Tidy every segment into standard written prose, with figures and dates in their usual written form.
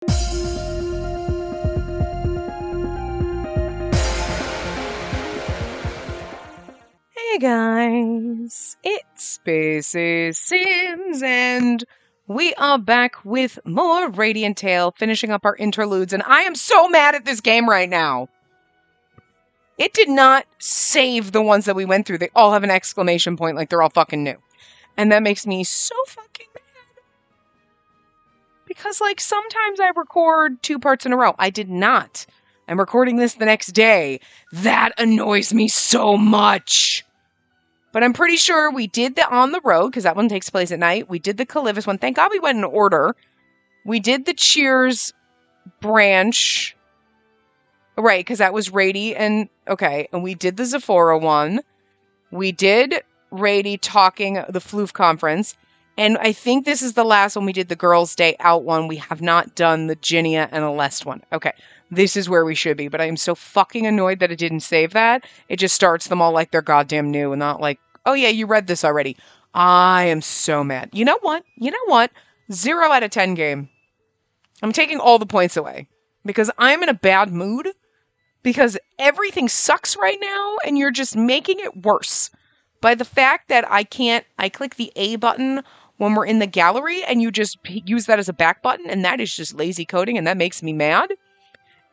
Hey guys, it's Spacey Sims, and we are back with more Radiant Tale, finishing up our interludes, and I am so mad at this game right now. It did not save the ones that we went through. They all have an exclamation point like they're all fucking new. And that makes me so fucking mad. Because, like, sometimes I record 2 parts in a row. I did not. I'm recording this the next day. That annoys me so much. But I'm pretty sure we did the On the Road, because that one takes place at night. We did the Calivus one. Thank God we went in order. We did the Cheers branch. Right, because that was Rady and... Okay, and we did the Zephora one. We did Rady talking the Floof conference. And I think this is the last one. We did the Girls' Day Out one. We have not done the Ginia and Aleste one. Okay, this is where we should be. But I am so fucking annoyed that it didn't save that. It just starts them all like they're goddamn new and not like, oh yeah, you read this already. I am so mad. You know what? 0 out of 10 game. I'm taking all the points away. Because I'm in a bad mood. Because everything sucks right now and you're just making it worse. By the fact that I click the A button when we're in the gallery and you just use that as a back button and that is just lazy coding and that makes me mad.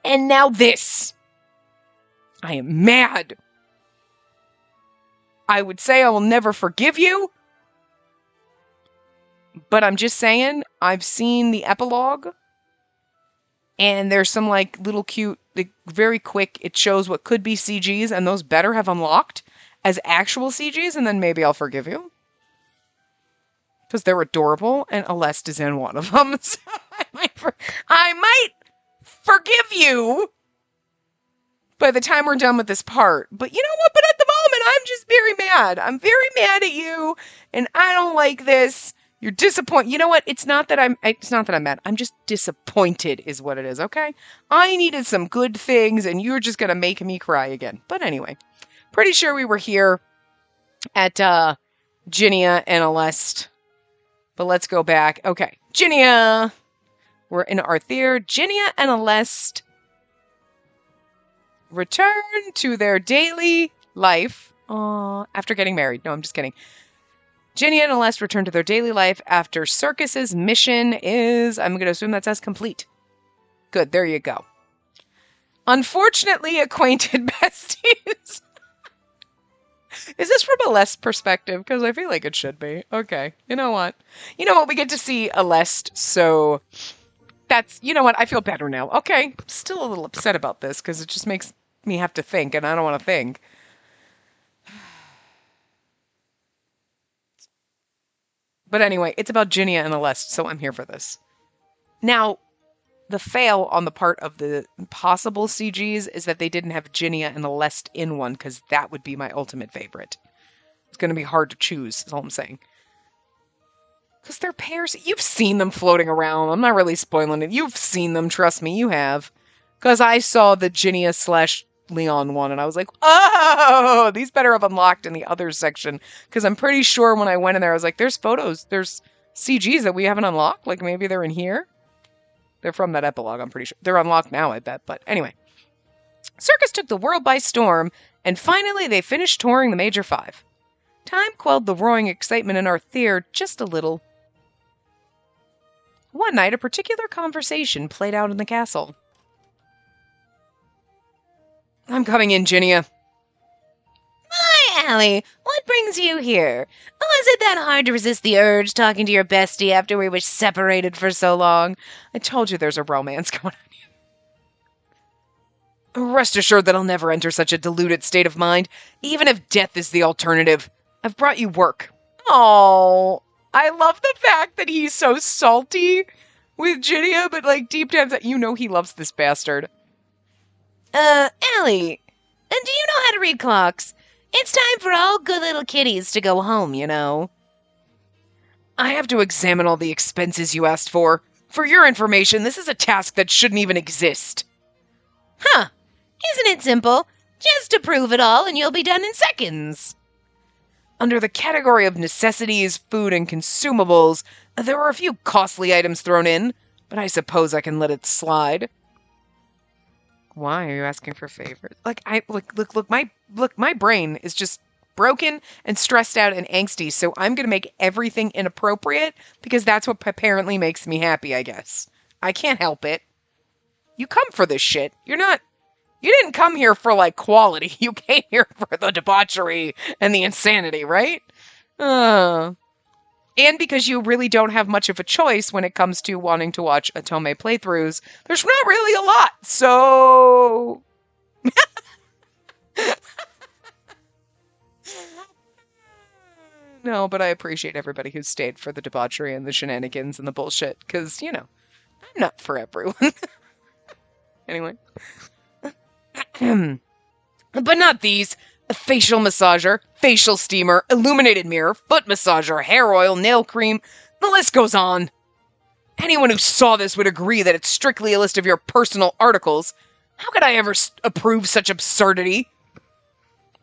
And now this. I am mad. I would say I will never forgive you. But I'm just saying, I've seen the epilogue. And there's some like little cute, like, very quick, it shows what could be CGs and those better have unlocked as actual CGs, and then maybe I'll forgive you. Because they're adorable, and Aleste is in one of them. So I might forgive you by the time we're done with this part. But you know what? But at the moment, I'm just very mad. I'm very mad at you, and I don't like this. You're disappointed. You know what? It's not that I'm mad. I'm just disappointed is what it is, okay? I needed some good things, and you're just going to make me cry again. But anyway. Pretty sure we were here at Ginia and Aleste. But let's go back. Okay, Ginia. We're in Arthur. Ginia and Aleste return to their daily life after getting married. No, I'm just kidding. Ginia and Aleste return to their daily life after Circus's mission is... I'm going to assume that says complete. Good, there you go. Unfortunately acquainted besties. Is this from Aleste's perspective? Because I feel like it should be. Okay. You know what? We get to see Aleste, so that's... You know what? I feel better now. Okay. I'm still a little upset about this, because it just makes me have to think, and I don't want to think. But anyway, it's about Ginia and Aleste, so I'm here for this. Now, the fail on the part of the possible CGs is that they didn't have Ginia and Aleste in one, because that would be my ultimate favorite. It's going to be hard to choose, is all I'm saying. Because they're pairs. You've seen them floating around. I'm not really spoiling it. You've seen them. Trust me, you have. Because I saw the Ginia/Leon one, and I was like, oh, these better have unlocked in the other section. Because I'm pretty sure when I went in there, I was like, there's photos. There's CGs that we haven't unlocked. Like, maybe they're in here. They're from that epilogue, I'm pretty sure. They're unlocked now, I bet. But anyway. Circus took the world by storm, and finally they finished touring the Major 5. Time quelled the roaring excitement in Arthur just a little. One night, a particular conversation played out in the castle. I'm coming in, Ginia. Hi, Allie. What brings you here? Oh, is it that hard to resist the urge talking to your bestie after we were separated for so long? I told you there's a romance going on here. Rest assured that I'll never enter such a deluded state of mind, even if death is the alternative. I've brought you work. Oh, I love the fact that he's so salty with Ginia, but like deep down, you know he loves this bastard. Allie, do you know how to read clocks? It's time for all good little kitties to go home, you know. I have to examine all the expenses you asked for. For your information, this is a task that shouldn't even exist. Huh. Isn't it simple? Just to prove it all and you'll be done in seconds. Under the category of necessities, food, and consumables, there are a few costly items thrown in. but I suppose I can let it slide. Why are you asking for favors? My brain is just broken and stressed out and angsty, so I'm going to make everything inappropriate because that's what apparently makes me happy, I guess. I can't help it. You come for this shit. You didn't come here for, like, quality. You came here for the debauchery and the insanity, right? And because you really don't have much of a choice when it comes to wanting to watch Otome playthroughs, there's not really a lot, so... No, but I appreciate everybody who stayed for the debauchery and the shenanigans and the bullshit, because, you know, I'm not for everyone. Anyway. But not these. A facial massager, facial steamer, illuminated mirror, foot massager, hair oil, nail cream. The list goes on. Anyone who saw this would agree that it's strictly a list of your personal articles. How could I ever approve such absurdity?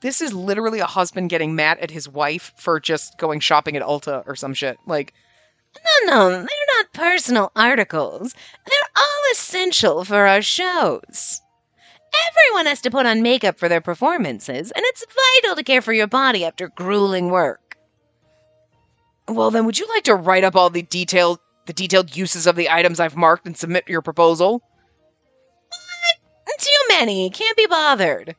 This is literally a husband getting mad at his wife for just going shopping at Ulta or some shit. Like, No, they're not personal articles. They're all essential for our shows. Everyone has to put on makeup for their performances, and it's vital to care for your body after grueling work. Well, then would you like to write up all the detailed uses of the items I've marked and submit your proposal? What? Too many. Can't be bothered.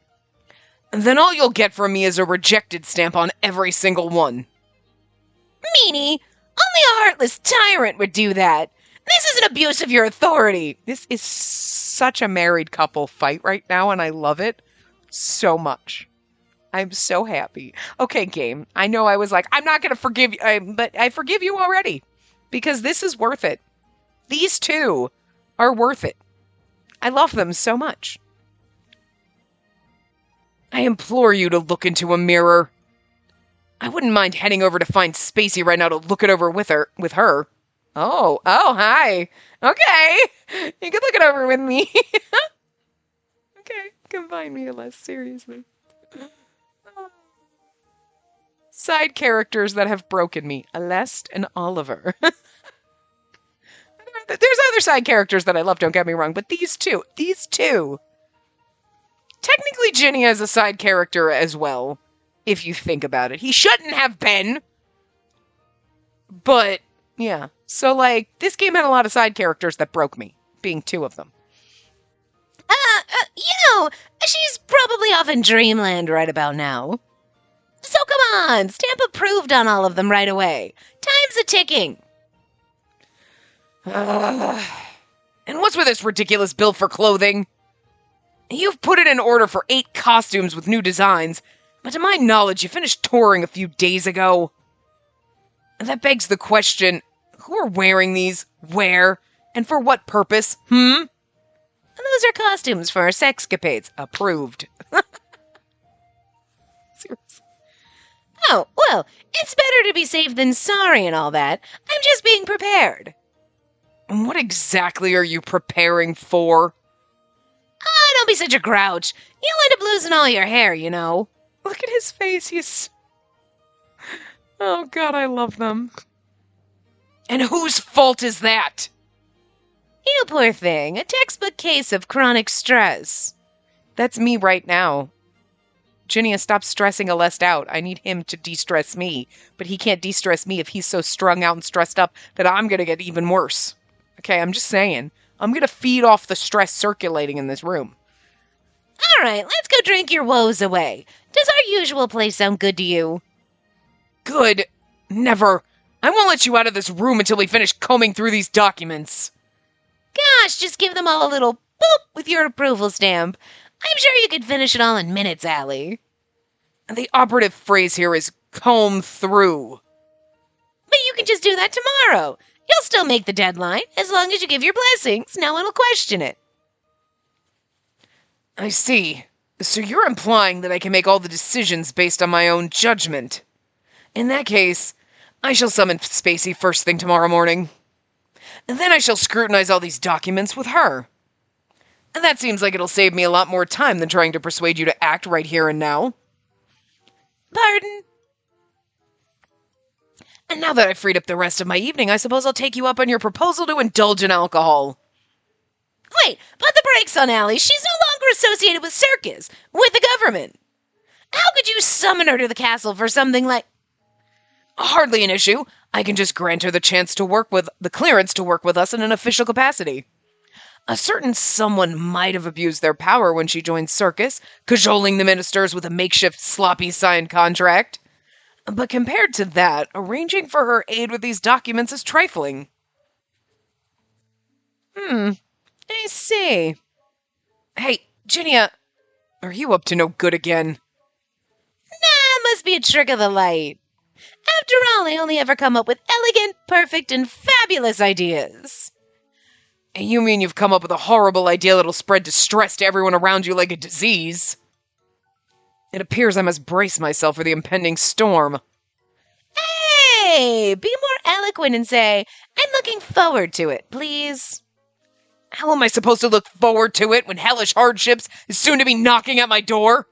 Then all you'll get from me is a rejected stamp on every single one. Meanie, only a heartless tyrant would do that. This is an abuse of your authority. This is such a married couple fight right now, and I love it so much. I'm so happy. Okay, game. I know I was like, I'm not going to forgive you, but I forgive you already. Because this is worth it. These two are worth it. I love them so much. I implore you to look into a mirror. I wouldn't mind heading over to find Spacey right now to look it over with her. Oh, hi. Okay. You can look it over with me. Okay, combine me less seriously. Side characters that have broken me. Aleste and Oliver. There's other side characters that I love, don't get me wrong, but these two. Technically, Ginny is a side character as well, if you think about it. He shouldn't have been. But, yeah. So, like, this game had a lot of side characters that broke me, being two of them. She's probably off in Dreamland right about now. So come on, stamp approved on all of them right away. Time's a-ticking. And what's with this ridiculous bill for clothing? You've put it in order for 8 costumes with new designs, but to my knowledge, you finished touring a few days ago. That begs the question, who are wearing these, where, and for what purpose, Those are costumes for our sexcapades. Approved. Seriously. Oh, well, it's better to be safe than sorry and all that. I'm just being prepared. And what exactly are you preparing for? Don't be such a grouch. You'll end up losing all your hair, you know. Look at his face, he's... Oh god, I love them. And whose fault is that? You poor thing, a textbook case of chronic stress. That's me right now. Ginny, stop stressing Aleste out. I need him to de-stress me, but he can't de-stress me if he's so strung out and stressed up that I'm gonna get even worse. Okay, I'm just saying. I'm gonna feed off the stress circulating in this room. All right, let's go drink your woes away. Does our usual place sound good to you? Good. Never. I won't let you out of this room until we finish combing through these documents. Gosh, just give them all a little boop with your approval stamp. I'm sure you could finish it all in minutes, Allie. The operative phrase here is comb through. But you can just do that tomorrow. You'll still make the deadline. As long as you give your blessings, no one will question it. I see. So you're implying that I can make all the decisions based on my own judgment. In that case, I shall summon Spacey first thing tomorrow morning. And then I shall scrutinize all these documents with her. And that seems like it'll save me a lot more time than trying to persuade you to act right here and now. Pardon? And now that I've freed up the rest of my evening, I suppose I'll take you up on your proposal to indulge in alcohol. Wait, put the brakes on Allie. She's no longer associated with circus, with the government. How could you summon her to the castle for something like... Hardly an issue. I can just grant her the clearance to work with us in an official capacity. A certain someone might have abused their power when she joined circus, cajoling the ministers with a makeshift sloppy signed contract. But compared to that, arranging for her aid with these documents is trifling. I see. Hey, Ginia, are you up to no good again? Nah, must be a trick of the light. After all, I only ever come up with elegant, perfect, and fabulous ideas. You mean you've come up with a horrible idea that'll spread distress to everyone around you like a disease? It appears I must brace myself for the impending storm. Hey, be more eloquent and say, I'm looking forward to it, please. How am I supposed to look forward to it when hellish hardships is soon to be knocking at my door?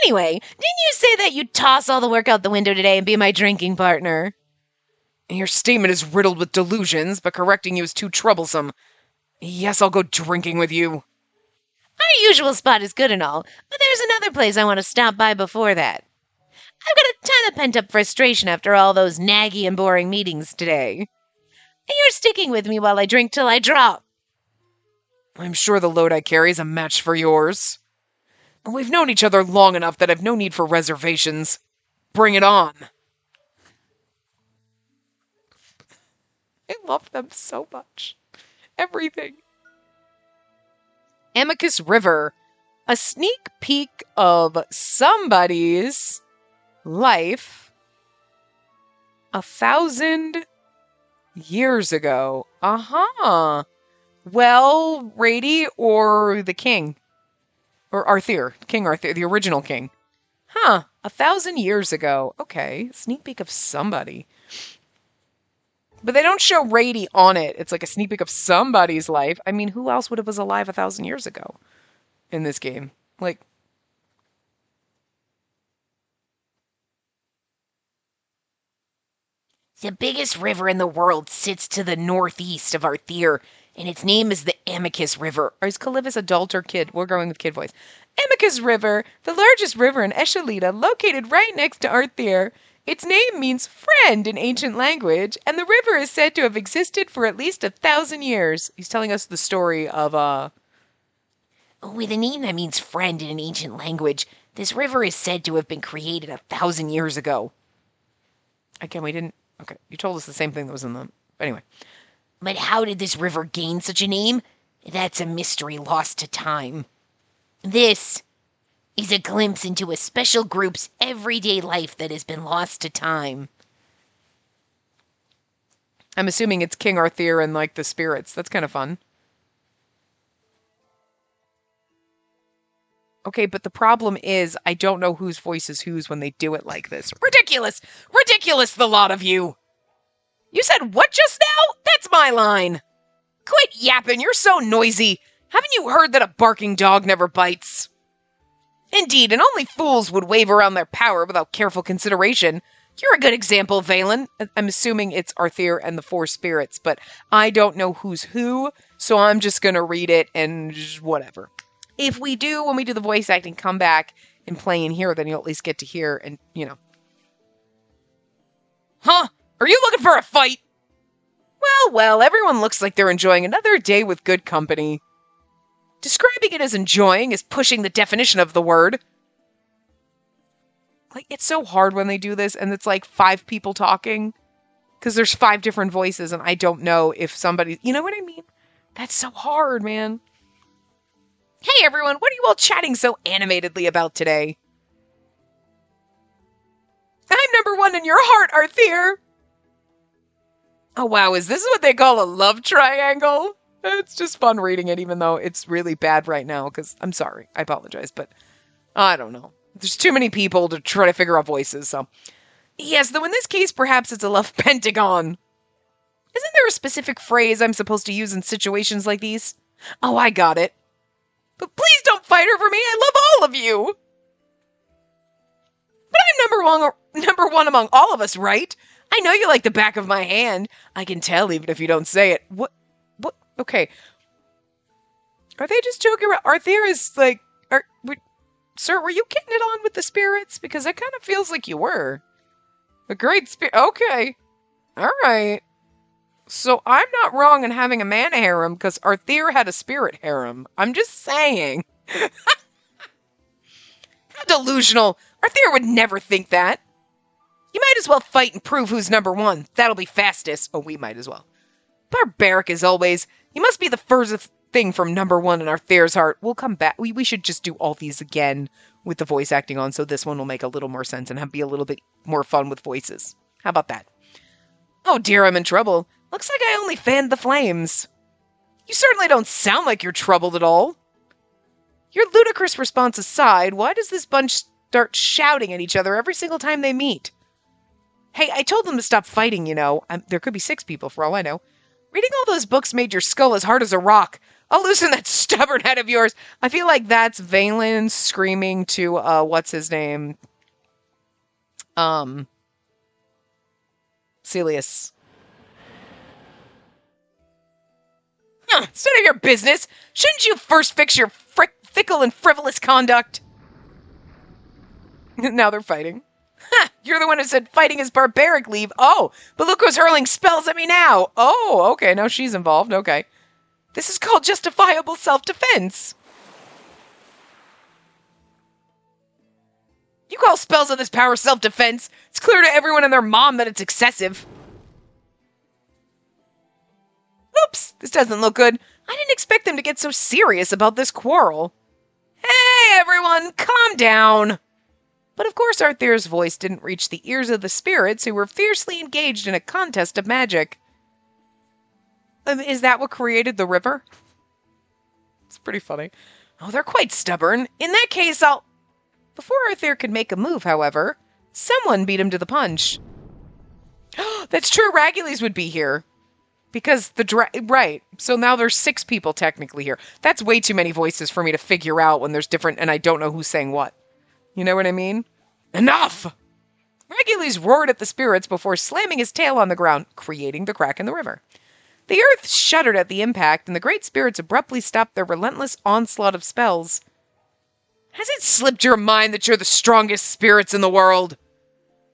Anyway, didn't you say that you'd toss all the work out the window today and be my drinking partner? Your statement is riddled with delusions, but correcting you is too troublesome. Yes, I'll go drinking with you. Our usual spot is good and all, but there's another place I want to stop by before that. I've got a ton of pent-up frustration after all those naggy and boring meetings today. And you're sticking with me while I drink till I drop. I'm sure the load I carry is a match for yours. We've known each other long enough that I've no need for reservations. Bring it on. I love them so much. Everything. Amicus River. A sneak peek of somebody's life 1,000 years ago. Well, Rady or the king? Or Arthur. King Arthur, the original king. 1,000 years ago. Okay, sneak peek of somebody. But they don't show Rady on it. It's like a sneak peek of somebody's life. I mean, who else would have was alive 1,000 years ago in this game? Like, the biggest river in the world sits to the northeast of Arthur, and its name is the Amicus River. or is Calivus adult or kid? We're going with kid voice. Amicus River, the largest river in Eshalita, located right next to Arthur. Its name means friend in ancient language, and the river is said to have existed for at least 1,000 years. He's telling us the story of, With a name that means friend in an ancient language, this river is said to have been created 1,000 years ago. Again, we didn't... Okay, you told us the same thing that was in the... Anyway. But how did this river gain such a name? That's a mystery lost to time. This is a glimpse into a special group's everyday life that has been lost to time. I'm assuming it's King Arthur and, like, the spirits. That's kind of fun. Okay, but the problem is I don't know whose voice is whose when they do it like this. Ridiculous! Ridiculous, the lot of you! You said what just now? That's my line! Quit yapping, you're so noisy! Haven't you heard that a barking dog never bites? Indeed, and only fools would wave around their power without careful consideration. You're a good example, Valen. I'm assuming it's Arthur and the four spirits, but I don't know who's who, so I'm just gonna read it and just whatever. If we do, when we do the voice acting, come back and play in here, then you'll at least get to hear and, you know. Huh? Are you looking for a fight? Well, everyone looks like they're enjoying another day with good company. Describing it as enjoying is pushing the definition of the word. Like, it's so hard when they do this, and it's like 5 people talking. Because there's 5 different voices, and I don't know if somebody... You know what I mean? That's so hard, man. Hey everyone, what are you all chatting so animatedly about today? I'm number 1 in your heart, Arthur! Oh wow, is this what they call a love triangle? It's just fun reading it, even though it's really bad right now, because I'm sorry, I apologize, but I don't know. There's too many people to try to figure out voices, so... Yes, though in this case, perhaps it's a love pentagon. Isn't there a specific phrase I'm supposed to use in situations like these? Oh, I got it. But please don't fight over me, I love all of you! I'm number one among all of us, right? I know you like the back of my hand. I can tell even if you don't say it. What? Okay. Are they just joking around? Arthur is like, sir, were you getting it on with the spirits? Because that kind of feels like you were. A great spirit. Okay. All right. So I'm not wrong in having a man harem because Arthur had a spirit harem. I'm just saying. How delusional. Arthur would never think that. You might as well fight and prove who's number one. That'll be fastest. Oh, we might as well. Barbaric as always. You must be the furthest thing from number one in Arthur's heart. We'll come back. We should just do all these again with the voice acting on, so this one will make a little more sense and be a little bit more fun with voices. How about that? Oh dear, I'm in trouble. Looks like I only fanned the flames. You certainly don't sound like you're troubled at all. Your ludicrous response aside, why does this bunch start shouting at each other every single time they meet? Hey, I told them to stop fighting, you know. There could be 6 people for all I know. Reading all those books made your skull as hard as a rock. I'll loosen that stubborn head of yours. I feel like that's Valen screaming to, what's his name? Celius. It's none of your business. Shouldn't you first fix your fickle and frivolous conduct? Now they're fighting. Ha! You're the one who said fighting is barbaric, Leave. Oh, but look who's hurling spells at me now. Oh, okay, now she's involved. Okay. This is called justifiable self-defense. You call spells of this power self-defense? It's clear to everyone and their mom that it's excessive. Oops, this doesn't look good. I didn't expect them to get so serious about this quarrel. Hey, everyone, calm down. But of course Arthur's voice didn't reach the ears of the spirits who were fiercely engaged in a contest of magic. Is that what created the river? It's pretty funny. Oh, they're quite stubborn. In that case, Before Arthur could make a move, however, someone beat him to the punch. That's true, Ragules would be here. Because right, so now there's 6 people technically here. That's way too many voices for me to figure out when there's different, and I don't know who's saying what. You know what I mean? Enough! Ragules roared at the spirits before slamming his tail on the ground, creating the crack in the river. The earth shuddered at the impact, and the great spirits abruptly stopped their relentless onslaught of spells. Has it slipped your mind that you're the strongest spirits in the world?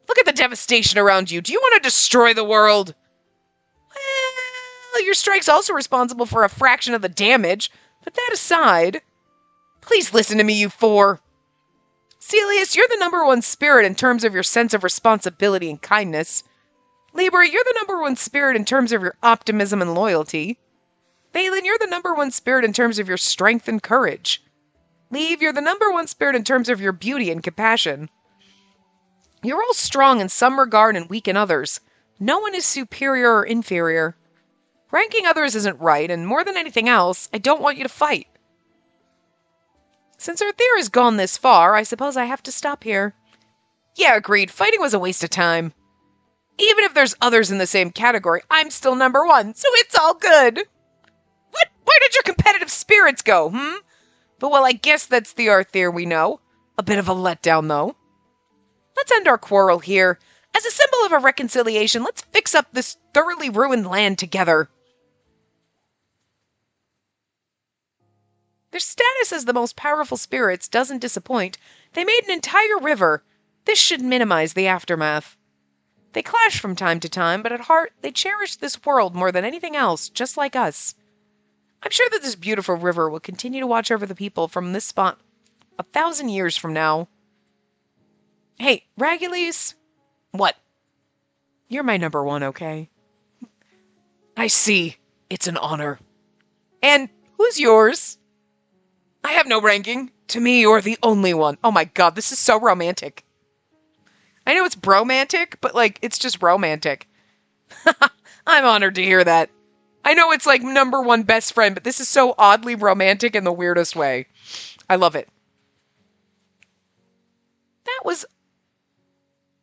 Look at the devastation around you. Do you want to destroy the world? Well, your strike's also responsible for a fraction of the damage, but that aside, please listen to me, you 4. Celius, you're the number 1 spirit in terms of your sense of responsibility and kindness. Libra, you're the number 1 spirit in terms of your optimism and loyalty. Valen, you're the number 1 spirit in terms of your strength and courage. Leave, you're the number 1 spirit in terms of your beauty and compassion. You're all strong in some regard and weak in others. No one is superior or inferior. Ranking others isn't right, and more than anything else, I don't want you to fight. Since Arthur has gone this far, I suppose I have to stop here. Yeah, agreed. Fighting was a waste of time. Even if there's others in the same category, I'm still number 1, so it's all good. What? Where did your competitive spirits go, But well, I guess that's the Arthur we know. A bit of a letdown, though. Let's end our quarrel here. As a symbol of a reconciliation, let's fix up this thoroughly ruined land together. Their status as the most powerful spirits doesn't disappoint. They made an entire river. This should minimize the aftermath. They clash from time to time, but at heart, they cherish this world more than anything else, just like us. I'm sure that this beautiful river will continue to watch over the people from this spot 1,000 years from now. Hey, Ragules? What? You're my number 1, okay? I see. It's an honor. And who's yours? I have no ranking. To me, you're the only one. Oh my god, this is so romantic. I know it's bromantic, but it's just romantic. I'm honored to hear that. I know it's number 1 best friend, but this is so oddly romantic in the weirdest way. I love it.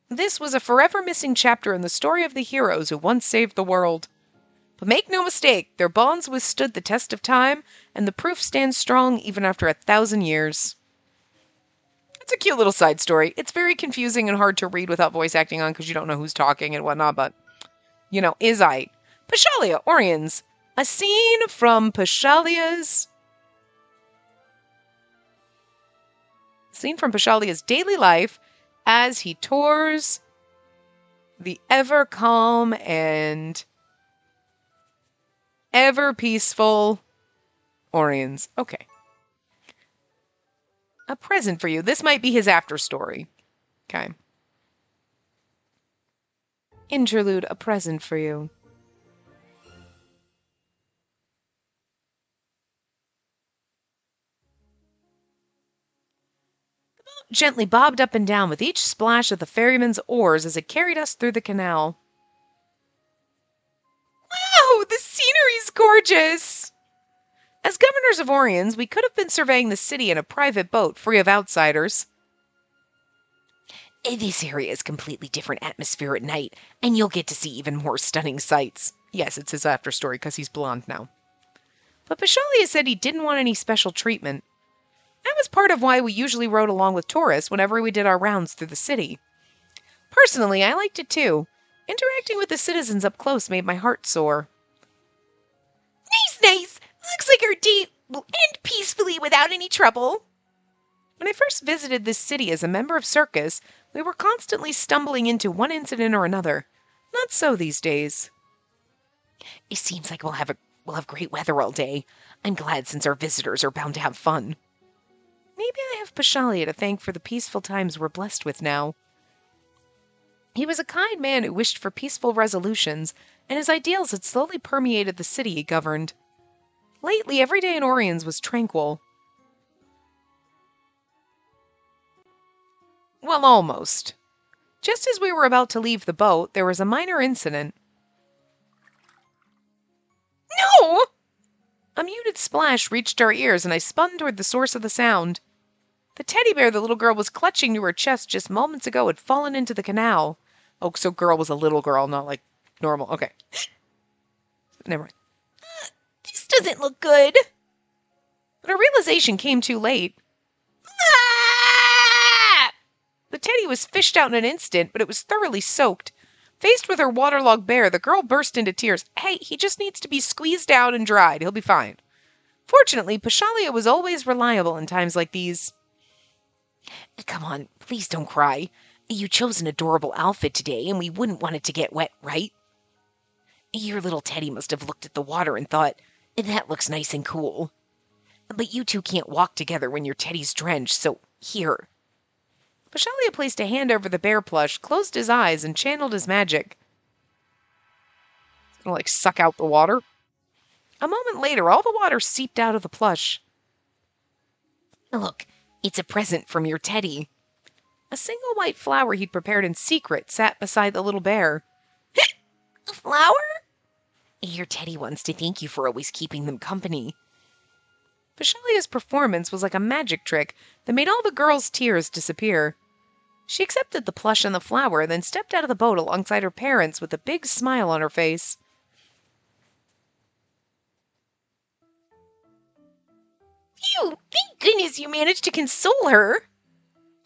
This was a forever missing chapter in the story of the heroes who once saved the world. But make no mistake, their bonds withstood the test of time, and the proof stands strong even after 1,000 years. It's a cute little side story. It's very confusing and hard to read without voice acting on because you don't know who's talking and whatnot, but, is I. Pashalia, Orions. A scene from Pashalia's daily life as he tours the ever calm and ever peaceful Orions. Okay. A present for you. This might be his after story. Okay. Interlude, a present for you. The boat gently bobbed up and down with each splash of the ferryman's oars as it carried us through the canal. Wow, the scenery's gorgeous! As governors of Orions, we could have been surveying the city in a private boat, free of outsiders. This area is completely different atmosphere at night, and you'll get to see even more stunning sights. Yes, it's his after story because he's blonde now. But Pashalia said he didn't want any special treatment. That was part of why we usually rode along with tourists whenever we did our rounds through the city. Personally, I liked it too. Interacting with the citizens up close made my heart soar. Nice! Looks like our date will end peacefully without any trouble. When I first visited this city as a member of Circus, we were constantly stumbling into one incident or another. Not so these days. It seems like we'll have great weather all day. I'm glad since our visitors are bound to have fun. Maybe I have Pashalia to thank for the peaceful times we're blessed with now. He was a kind man who wished for peaceful resolutions, and his ideals had slowly permeated the city he governed. Lately, every day in Orions was tranquil. Well, almost. Just as we were about to leave the boat, there was a minor incident. No! A muted splash reached our ears, and I spun toward the source of the sound. The teddy bear the little girl was clutching to her chest just moments ago had fallen into the canal. Oh, so girl was a little girl, not like normal. Okay. Never mind. This doesn't look good. But our realization came too late. Ah! The teddy was fished out in an instant, but it was thoroughly soaked. Faced with her waterlogged bear, the girl burst into tears. Hey, he just needs to be squeezed out and dried. He'll be fine. Fortunately, Pashalia was always reliable in times like these. Come on, please don't cry. You chose an adorable outfit today, and we wouldn't want it to get wet, right? Your little teddy must have looked at the water and thought, that looks nice and cool. But you two can't walk together when your teddy's drenched, so here. Pashalia placed a hand over the bear plush, closed his eyes, and channeled his magic. It's gonna, suck out the water. A moment later, all the water seeped out of the plush. Look, it's a present from your teddy. A single white flower he'd prepared in secret sat beside the little bear. A flower? Your teddy wants to thank you for always keeping them company. Pashalia's performance was like a magic trick that made all the girls' tears disappear. She accepted the plush and the flower, then stepped out of the boat alongside her parents with a big smile on her face. Phew! Thank goodness you managed to console her.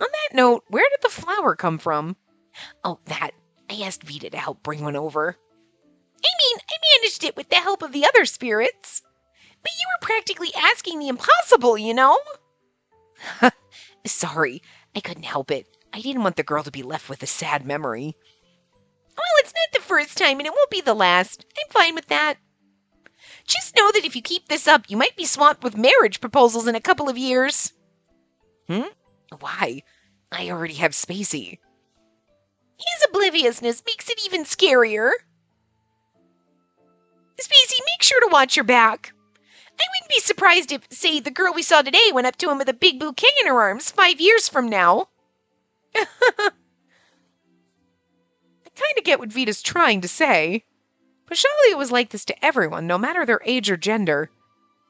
On that note, where did the flower come from? Oh, that. I asked Vita to help bring one over. I managed it with the help of the other spirits. But you were practically asking the impossible, you know? Sorry, I couldn't help it. I didn't want the girl to be left with a sad memory. Well, it's not the first time, and it won't be the last. I'm fine with that. Just know that if you keep this up, you might be swamped with marriage proposals in a couple of years. Why? I already have Spacey. His obliviousness makes it even scarier. Spacey, make sure to watch your back. I wouldn't be surprised if, say, the girl we saw today went up to him with a big bouquet in her arms 5 years from now. I kind of get what Vita's trying to say. Pashalia was like this to everyone, no matter their age or gender.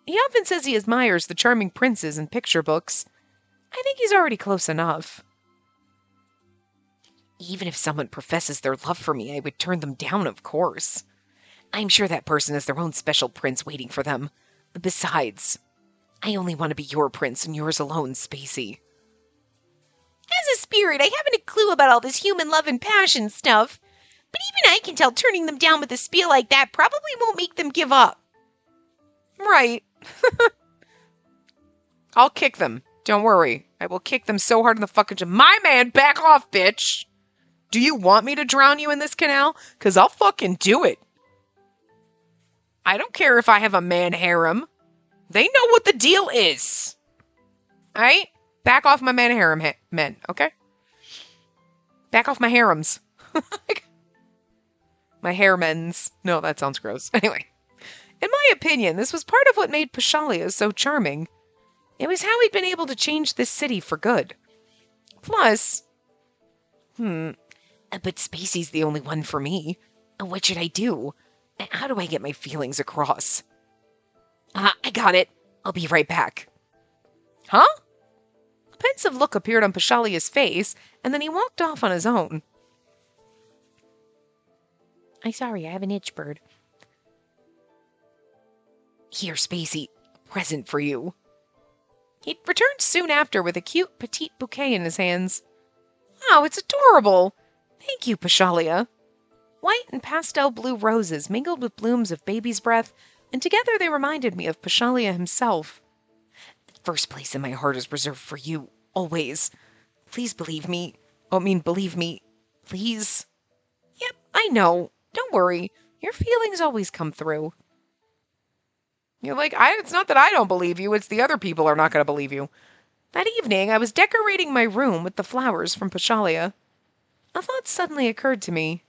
He often says he admires the charming princes in picture books. I think he's already close enough. Even if someone professes their love for me, I would turn them down, of course. I'm sure that person has their own special prince waiting for them. Besides, I only want to be your prince and yours alone, Spacey. spirit. I haven't a clue about all this human love and passion stuff. But even I can tell turning them down with a spiel like that probably won't make them give up. Right. I'll kick them. Don't worry. I will kick them so hard in the fucking jaw. My man, back off, bitch! Do you want me to drown you in this canal? Because I'll fucking do it. I don't care if I have a man harem. They know what the deal is. Alright? Back off my man harem men, okay? Back off my harems. My haremens. No, that sounds gross. Anyway. In my opinion, this was part of what made Pashalia so charming. It was how he'd been able to change this city for good. Plus... But Spacey's the only one for me. What should I do? How do I get my feelings across? I got it. I'll be right back. Huh? A pensive look appeared on Pashalia's face, and then he walked off on his own. I'm sorry, I have an itch, bird. Here, Spacey, a present for you. He returned soon after with a cute petite bouquet in his hands. Wow, it's adorable. Thank you, Pashalia. White and pastel blue roses mingled with blooms of baby's breath, and together they reminded me of Pashalia himself. The first place in my heart is reserved for you, always. Please believe me. Believe me. Please. Yep, I know. Don't worry. Your feelings always come through. You're like, it's not that I don't believe you, it's the other people are not going to believe you. That evening, I was decorating my room with the flowers from Pashalia. A thought suddenly occurred to me.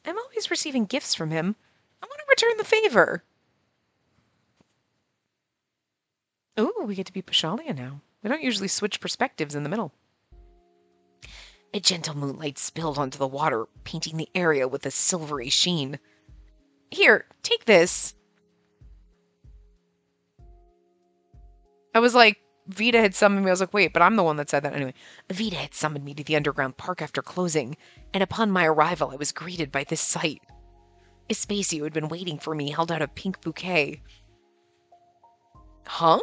I'm always receiving gifts from him. I want to return the favor. Ooh, we get to be Pashalia now. We don't usually switch perspectives in the middle. A gentle moonlight spilled onto the water, painting the area with a silvery sheen. Here, take this. I was like, Vita had summoned me. I was like, wait, but I'm the one that said that. Anyway, Vita had summoned me to the underground park after closing, and upon my arrival, I was greeted by this sight. Spacey, who had been waiting for me, held out a pink bouquet. Huh?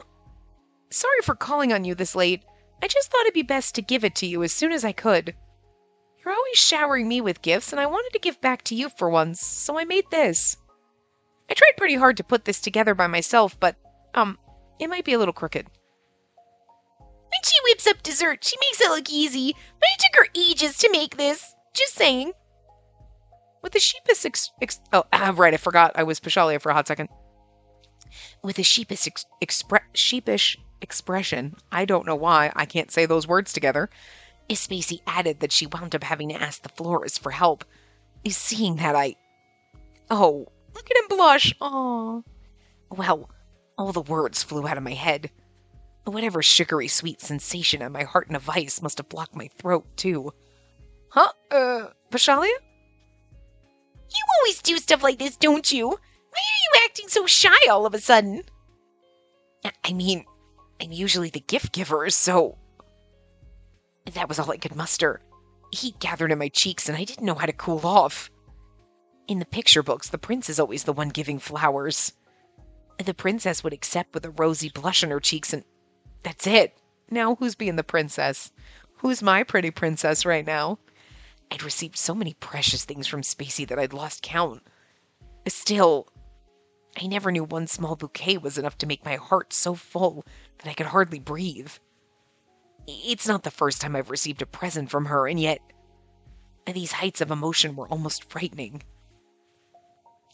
Sorry for calling on you this late. I just thought it'd be best to give it to you as soon as I could. You're always showering me with gifts, and I wanted to give back to you for once, so I made this. I tried pretty hard to put this together by myself, but, it might be a little crooked. When she whips up dessert, she makes it look easy, but it took her ages to make this. Just saying. With a sheepish right, I forgot I was Pashalia for a hot second. With a sheepish expression, I don't know why I can't say those words together, Spacey added that she wound up having to ask the florist for help. Seeing that Oh, look at him blush. Aw. Well, all the words flew out of my head. Whatever sugary sweet sensation in my heart in a vice must have blocked my throat, too. Huh? Pashalia? You always do stuff like this, don't you? Why are you acting so shy all of a sudden? I mean, I'm usually the gift giver, so... That was all I could muster. Heat gathered in my cheeks, and I didn't know how to cool off. In the picture books, the prince is always the one giving flowers. The princess would accept with a rosy blush on her cheeks, and that's it. Now who's being the princess? Who's my pretty princess right now? I'd received so many precious things from Spacey that I'd lost count. Still, I never knew one small bouquet was enough to make my heart so full that I could hardly breathe. It's not the first time I've received a present from her, and yet these heights of emotion were almost frightening.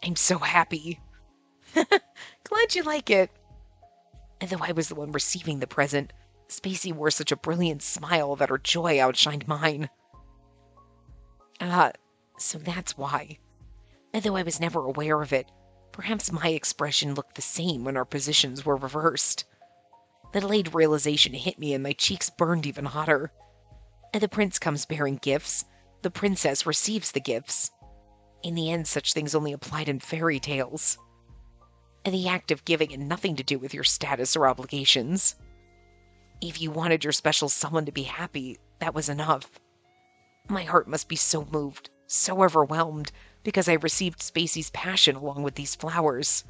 I'm so happy. Glad you like it. And though I was the one receiving the present, Spacey wore such a brilliant smile that her joy outshined mine. So that's why. And though I was never aware of it, perhaps my expression looked the same when our positions were reversed. The delayed realization hit me and my cheeks burned even hotter. And the prince comes bearing gifts. The princess receives the gifts. In the end, such things only applied in fairy tales. And the act of giving had nothing to do with your status or obligations. If you wanted your special someone to be happy, that was enough. My heart must be so moved, so overwhelmed, because I received Spacey's passion along with these flowers.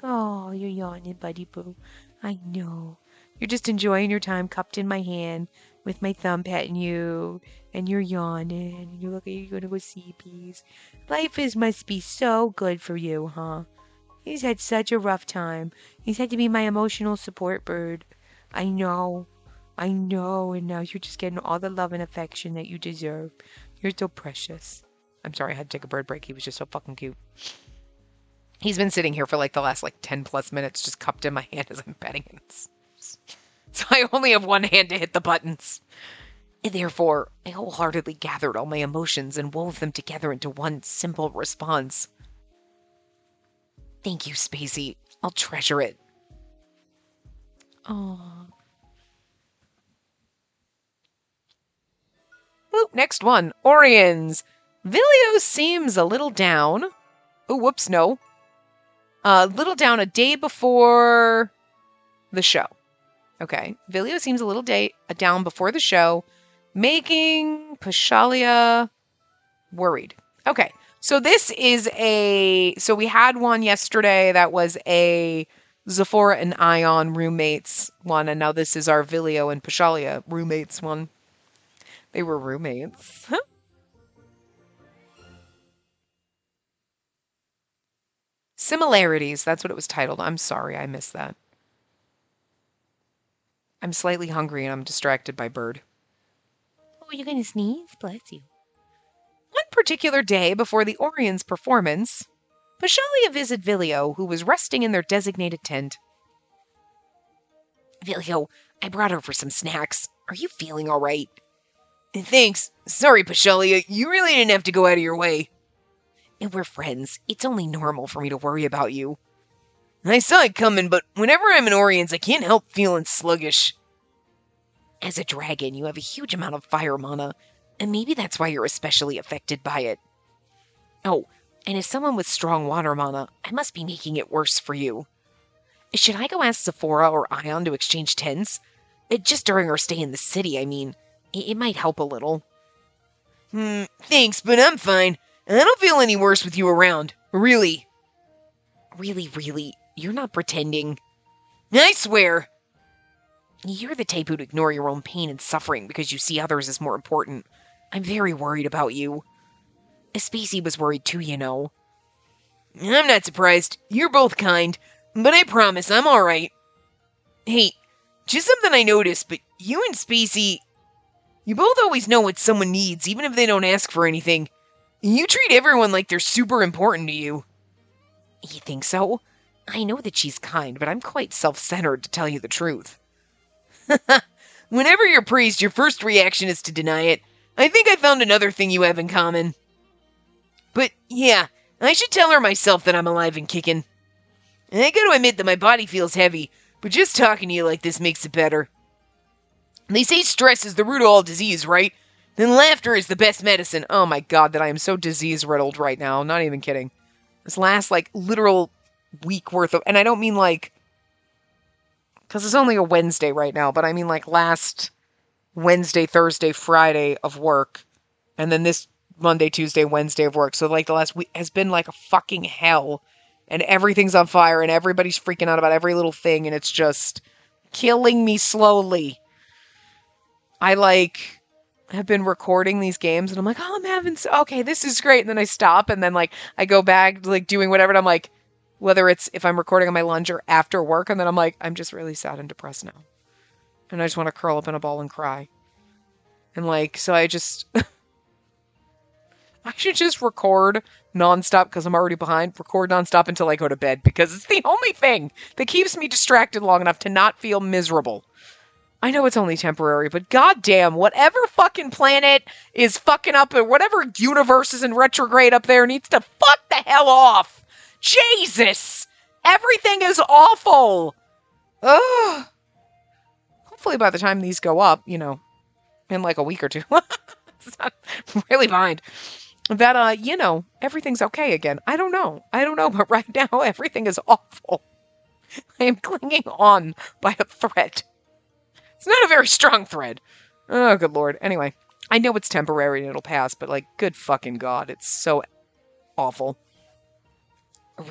Oh, you're yawning, buddy boo. I know. You're just enjoying your time cupped in my hand, with my thumb patting you, and you're yawning, and you look like you're gonna go see peas. Must be so good for you, huh? He's had such a rough time. He's had to be my emotional support bird. I know, and now you're just getting all the love and affection that you deserve. You're so precious. I'm sorry, I had to take a bird break. He was just so fucking cute. He's been sitting here for like the last 10 plus minutes, just cupped in my hand as I'm petting him. So I only have one hand to hit the buttons. And therefore, I wholeheartedly gathered all my emotions and wove them together into one simple response. Thank you, Spacey. I'll treasure it. Aww. Oop, next one. Orions. Vilio seems a little down. Oh, whoops, no. A little down a day before the show. Okay. Vilio seems a little down before the show, making Pashalia worried. Okay. So this is so we had one yesterday that was a Zephora and Ion roommates one, and now this is our Vilio and Pashalia roommates one. They were roommates. Similarities, that's what it was titled. I'm sorry, I missed that. I'm slightly hungry and I'm distracted by Bird. Oh, you're gonna sneeze? Bless you. One particular day before the Orions' performance, Pashalia visited Vilio, who was resting in their designated tent. Vilio, I brought over some snacks. Are you feeling all right? Thanks. Sorry, Pashalia. You really didn't have to go out of your way. And we're friends. It's only normal for me to worry about you. I saw it coming, but whenever I'm in Orions, I can't help feeling sluggish. As a dragon, you have a huge amount of fire mana, and maybe that's why you're especially affected by it. Oh, and as someone with strong water mana, I must be making it worse for you. Should I go ask Zephora or Ion to exchange tents? Just during our stay in the city, I mean. It might help a little. Thanks, but I'm fine. I don't feel any worse with you around. Really. Really, you're not pretending. I swear. You're the type who'd ignore your own pain and suffering because you see others as more important. I'm very worried about you. Spacey was worried too, you know. I'm not surprised. You're both kind, but I promise I'm alright. Hey, just something I noticed, but you and Spacey, you both always know what someone needs, even if they don't ask for anything. You treat everyone like they're super important to you. You think so? I know that she's kind, but I'm quite self-centered, to tell you the truth. Whenever you're praised, your first reaction is to deny it. I think I found another thing you have in common. But, yeah, I should tell her myself that I'm alive and kicking. I gotta admit that my body feels heavy, but just talking to you like this makes it better. They say stress is the root of all disease, right? Then laughter is the best medicine. Oh my god, that I am so disease-riddled right now. Not even kidding. This last, literal week worth of... And I don't mean, because it's only a Wednesday right now, but I mean, last Wednesday, Thursday, Friday of work. And then this Monday, Tuesday, Wednesday of work. So, the last week has been like a fucking hell. And everything's on fire, and everybody's freaking out about every little thing, and it's just killing me slowly. I, have been recording these games, and I'm like, oh, I'm having... Okay, this is great. And then I stop, and then, I go back, doing whatever, and I'm like... Whether it's if I'm recording on my lunch or after work, and then I'm like, I'm just really sad and depressed now. And I just want to curl up in a ball and cry. And so I just... I should just record nonstop, because I'm already behind. Record nonstop until I go to bed, because it's the only thing that keeps me distracted long enough to not feel miserable. I know it's only temporary, but goddamn, whatever fucking planet is fucking up, or whatever universe is in retrograde up there needs to fuck the hell off. Jesus! Everything is awful! Ugh. Hopefully by the time these go up, in a week or two. It's not really behind. That, everything's okay again. I don't know, but right now everything is awful. I am clinging on by a thread. It's not a very strong thread. Oh, good lord. Anyway, I know it's temporary and it'll pass, but, good fucking god, it's so awful.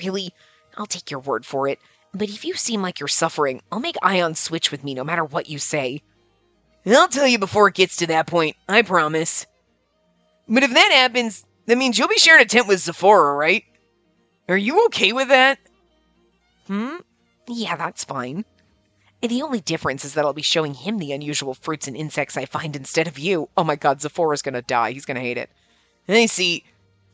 Really? I'll take your word for it. But if you seem like you're suffering, I'll make Ion switch with me no matter what you say. I'll tell you before it gets to that point, I promise. But if that happens, that means you'll be sharing a tent with Zephora, right? Are you okay with that? Yeah, that's fine. And the only difference is that I'll be showing him the unusual fruits and insects I find instead of you. Oh my god, Zephora's gonna die. He's gonna hate it. I see.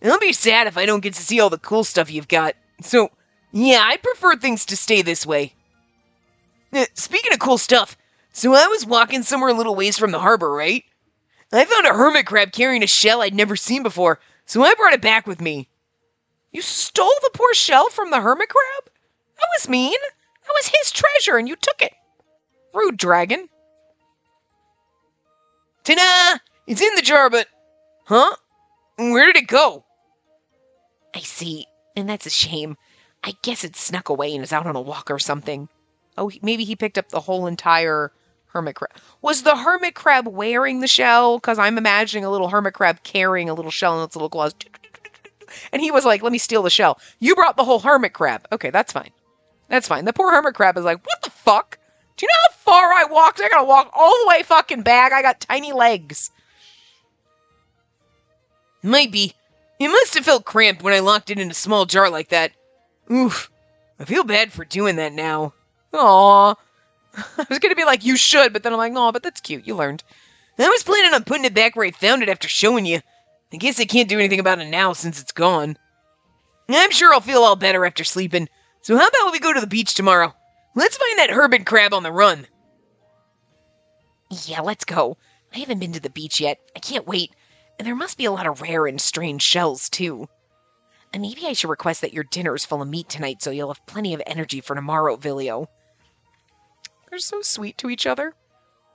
I'll be sad if I don't get to see all the cool stuff you've got. So, yeah, I prefer things to stay this way. Speaking of cool stuff, so I was walking somewhere a little ways from the harbor, right? I found a hermit crab carrying a shell I'd never seen before, so I brought it back with me. You stole the poor shell from the hermit crab? That was mean. That was his treasure, and you took it. Rude dragon. Ta-da! It's in the jar, but... Huh? Where did it go? I see, and that's a shame. I guess it snuck away and is out on a walk or something. Oh, maybe he picked up the whole entire hermit crab. Was the hermit crab wearing the shell? Because I'm imagining a little hermit crab carrying a little shell in its little claws. And he was like, let me steal the shell. You brought the whole hermit crab. Okay, that's fine. That's fine. The poor hermit crab is like, what the fuck? Do you know how far I walked? I gotta walk all the way fucking back. I got tiny legs. Might be. It must have felt cramped when I locked it in a small jar like that. Oof. I feel bad for doing that now. Aww. I was gonna be like, you should, but then I'm like, no, but that's cute. You learned. I was planning on putting it back where I found it after showing you. I guess I can't do anything about it now since it's gone. I'm sure I'll feel all better after sleeping. So how about we go to the beach tomorrow? Let's find that hermit crab on the run. Yeah, let's go. I haven't been to the beach yet. I can't wait. And there must be a lot of rare and strange shells, too. And maybe I should request that your dinner's full of meat tonight so you'll have plenty of energy for tomorrow, Vilio. They're so sweet to each other.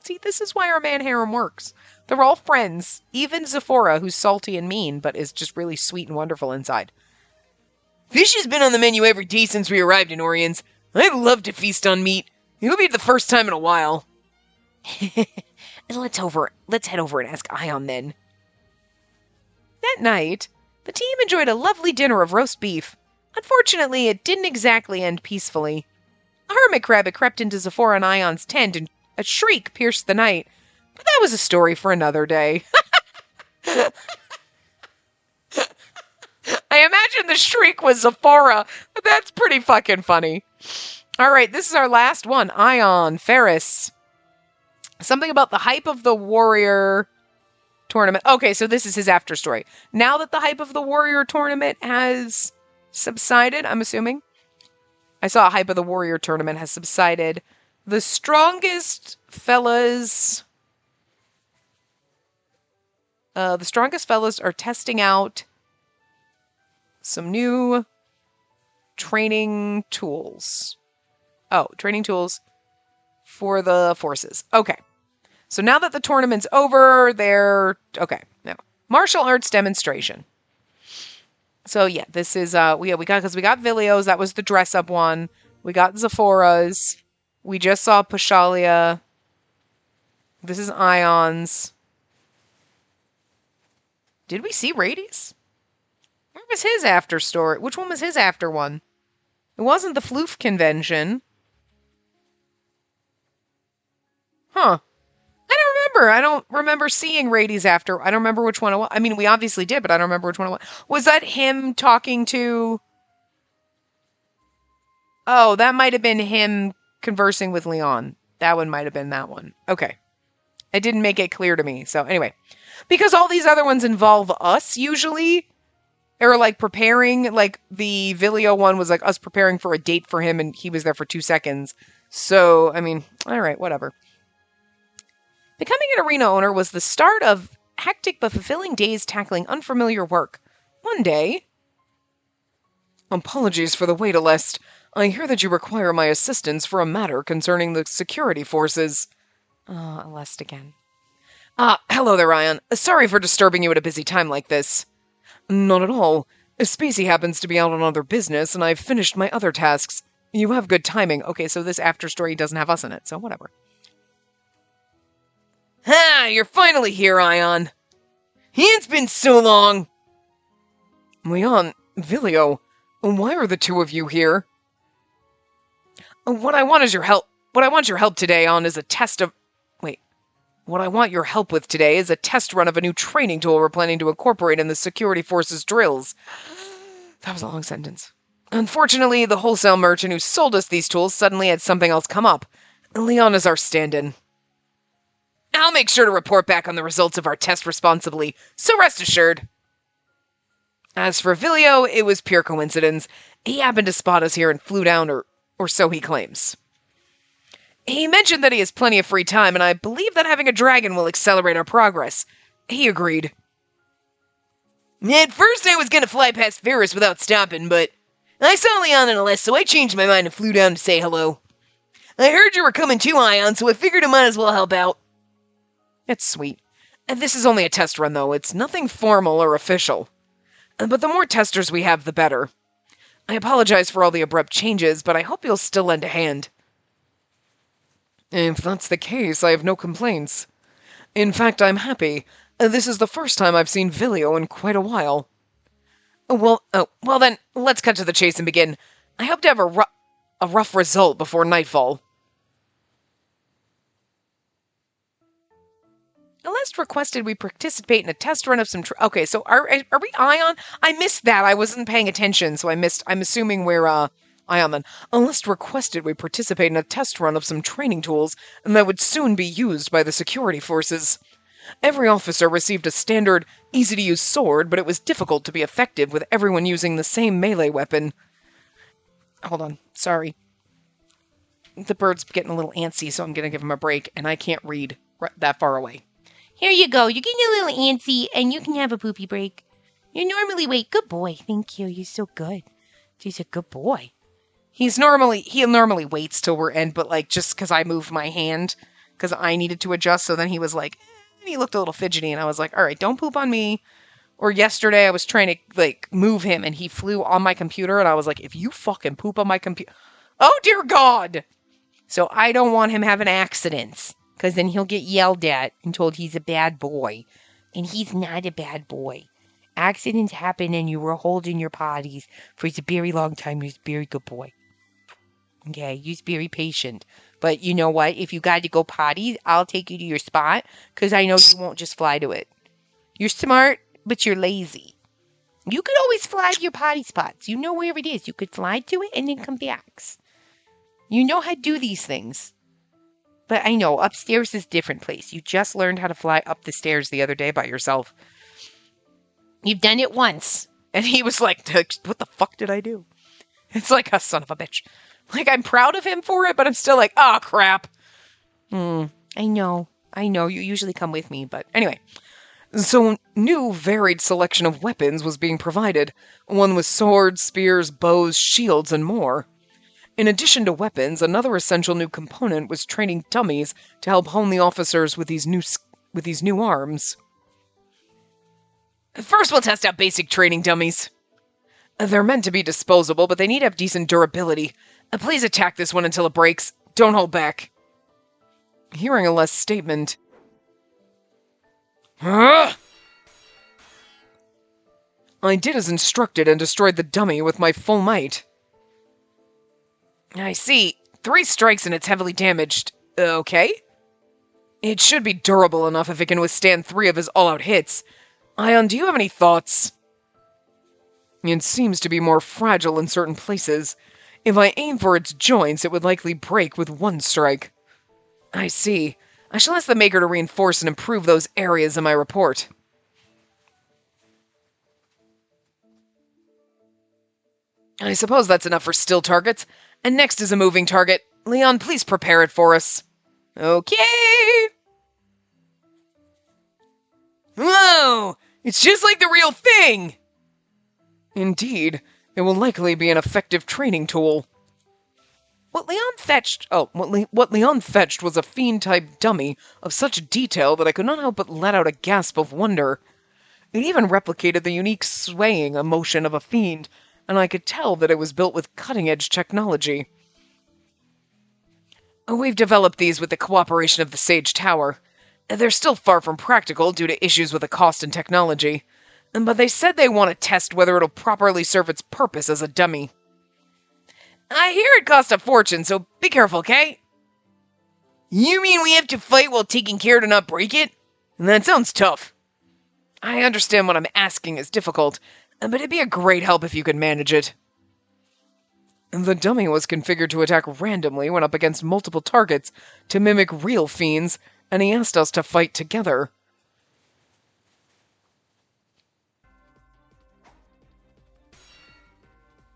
See, this is why our man harem works. They're all friends. Even Zephora, who's salty and mean, but is just really sweet and wonderful inside. Fish has been on the menu every day since we arrived in Oriens. I'd love to feast on meat. It'll be the first time in a while. Let's head over and ask Ion then. That night, the team enjoyed a lovely dinner of roast beef. Unfortunately, it didn't exactly end peacefully. A hermit crab had crept into Zephora and Ion's tent, and a shriek pierced the night. But that was a story for another day. I imagine the shriek was Zephora. That's pretty fucking funny. All right, this is our last one. Ion, Ferris. Something about the hype of the warrior tournament. Okay, so this is his after story. Now that the hype of the warrior tournament has subsided, I'm assuming. I saw a hype of the warrior tournament has subsided. The strongest fellas... are testing out some new training tools. Oh, training tools for the forces. Okay. So now that the tournament's over, they're... Okay. No. Martial arts demonstration. So yeah, this is... we got Vilio's. That was the dress-up one. We got Zephora's. We just saw Pashalia. This is Ion's. Did we see Rades? Where was his after story? Which one was his after one? It wasn't the Floof convention. Huh. I don't remember seeing Rades after. I don't remember which one it was. I mean, we obviously did, but I don't remember which one it was. Was that him talking to... Oh, that might have been him conversing with Leon. That one might have been that one. Okay. It didn't make it clear to me. So anyway. Because all these other ones involve us, usually. Or like preparing, like the Vilio one was like us preparing for a date for him and he was there for 2 seconds. So, I mean, all right, whatever. Becoming an arena owner was the start of hectic but fulfilling days tackling unfamiliar work. One day... Apologies for the wait, Alest. I hear that you require my assistance for a matter concerning the security forces. Alest again. Hello there, Ryan. Sorry for disturbing you at a busy time like this. Not at all. Spacey happens to be out on other business, and I've finished my other tasks. You have good timing. Okay, so this after story doesn't have us in it, so whatever. Ha! You're finally here, Ion. It's been so long. Leon, Vilio, why are the two of you here? What I want is your help. What I want your help today on is a test of... Wait. What I want your help with today is a test run of a new training tool we're planning to incorporate in the security forces drills. That was a long sentence. Unfortunately, the wholesale merchant who sold us these tools suddenly had something else come up. Leon is our stand-in. I'll make sure to report back on the results of our test responsibly, so rest assured. As for Vilio, it was pure coincidence. He happened to spot us here and flew down, or so he claims. He mentioned that he has plenty of free time, and I believe that having a dragon will accelerate our progress. He agreed. At first I was going to fly past Ferris without stopping, but I saw Leon and Aless, so I changed my mind and flew down to say hello. I heard you were coming too, Ion, so I figured I might as well help out. It's sweet. This is only a test run, though. It's nothing formal or official. But the more testers we have, the better. I apologize for all the abrupt changes, but I hope you'll still lend a hand. If that's the case, I have no complaints. In fact, I'm happy. This is the first time I've seen Vilio in quite a while. Well then, let's cut to the chase and begin. I hope to have a rough result before nightfall. Celeste requested we participate in a test run of some... Okay, so are we Ion? I missed that. I wasn't paying attention, so I'm assuming we're, Ion then. Celeste requested we participate in a test run of some training tools, and that would soon be used by the security forces. Every officer received a standard, easy-to-use sword, but it was difficult to be effective with everyone using the same melee weapon. Hold on, sorry. The bird's getting a little antsy, so I'm gonna give him a break, and I can't read that far away. Here you go. You're getting a little antsy, and you can have a poopy break. You normally wait. Good boy. Thank you. You're so good. He's a good boy. He normally waits till we're in, but like just because I moved my hand, because I needed to adjust, so then he was like, and he looked a little fidgety, and I was like, all right, don't poop on me. Or yesterday I was trying to like move him, and he flew on my computer, and I was like, if you fucking poop on my computer, oh dear God! So I don't want him having accidents. Because then he'll get yelled at and told he's a bad boy. And he's not a bad boy. Accidents happen and you were holding your potties for a very long time. You're a very good boy. Okay, you're very patient. But you know what? If you got to go potty, I'll take you to your spot. Because I know you won't just fly to it. You're smart, but you're lazy. You could always fly to your potty spots. You know where it is. You could fly to it and then come back. You know how to do these things. But I know, upstairs is a different place. You just learned how to fly up the stairs the other day by yourself. You've done it once. And he was like, what the fuck did I do? It's like, a son of a bitch. Like, I'm proud of him for it, but I'm still like, oh, crap. I know. You usually come with me, but anyway. So, new varied selection of weapons was being provided. One with swords, spears, bows, shields, and more. In addition to weapons, another essential new component was training dummies to help hone the officers with these new arms. First, we'll test out basic training dummies. They're meant to be disposable, but they need to have decent durability. Please attack this one until it breaks. Don't hold back. Hearing a less statement. I did as instructed and destroyed the dummy with my full might. I see. 3 strikes and it's heavily damaged. Okay. It should be durable enough if it can withstand 3 of his all-out hits. Ion, do you have any thoughts? It seems to be more fragile in certain places. If I aim for its joints, it would likely break with 1 strike. I see. I shall ask the maker to reinforce and improve those areas in my report. I suppose that's enough for still targets. And next is a moving target. Leon, please prepare it for us. Okay. Whoa! It's just like the real thing! Indeed. It will likely be an effective training tool. What Leon fetched was a fiend-type dummy of such detail that I could not help but let out a gasp of wonder. It even replicated the unique swaying emotion of a fiend, and I could tell that it was built with cutting-edge technology. We've developed these with the cooperation of the Sage Tower. They're still far from practical due to issues with the cost and technology, but they said they want to test whether it'll properly serve its purpose as a dummy. I hear it costs a fortune, so be careful, okay? You mean we have to fight while taking care to not break it? That sounds tough. I understand what I'm asking is difficult, but it'd be a great help if you could manage it. The dummy was configured to attack randomly when up against multiple targets to mimic real fiends, and he asked us to fight together.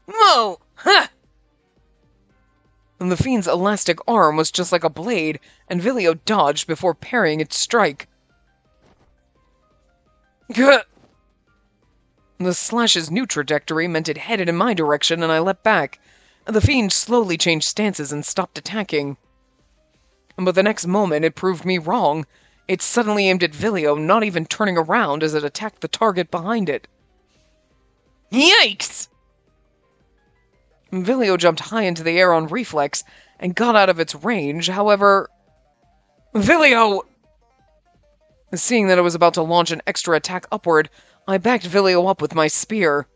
Whoa! Ha! And the fiend's elastic arm was just like a blade, and Vilio dodged before parrying its strike. Gah! The slash's new trajectory meant it headed in my direction, and I leapt back. The fiend slowly changed stances and stopped attacking. But the next moment it proved me wrong. It suddenly aimed at Vilio, not even turning around as it attacked the target behind it. Yikes! Vilio jumped high into the air on reflex and got out of its range, however... Vilio! Seeing that it was about to launch an extra attack upward, I backed Vilio up with my spear.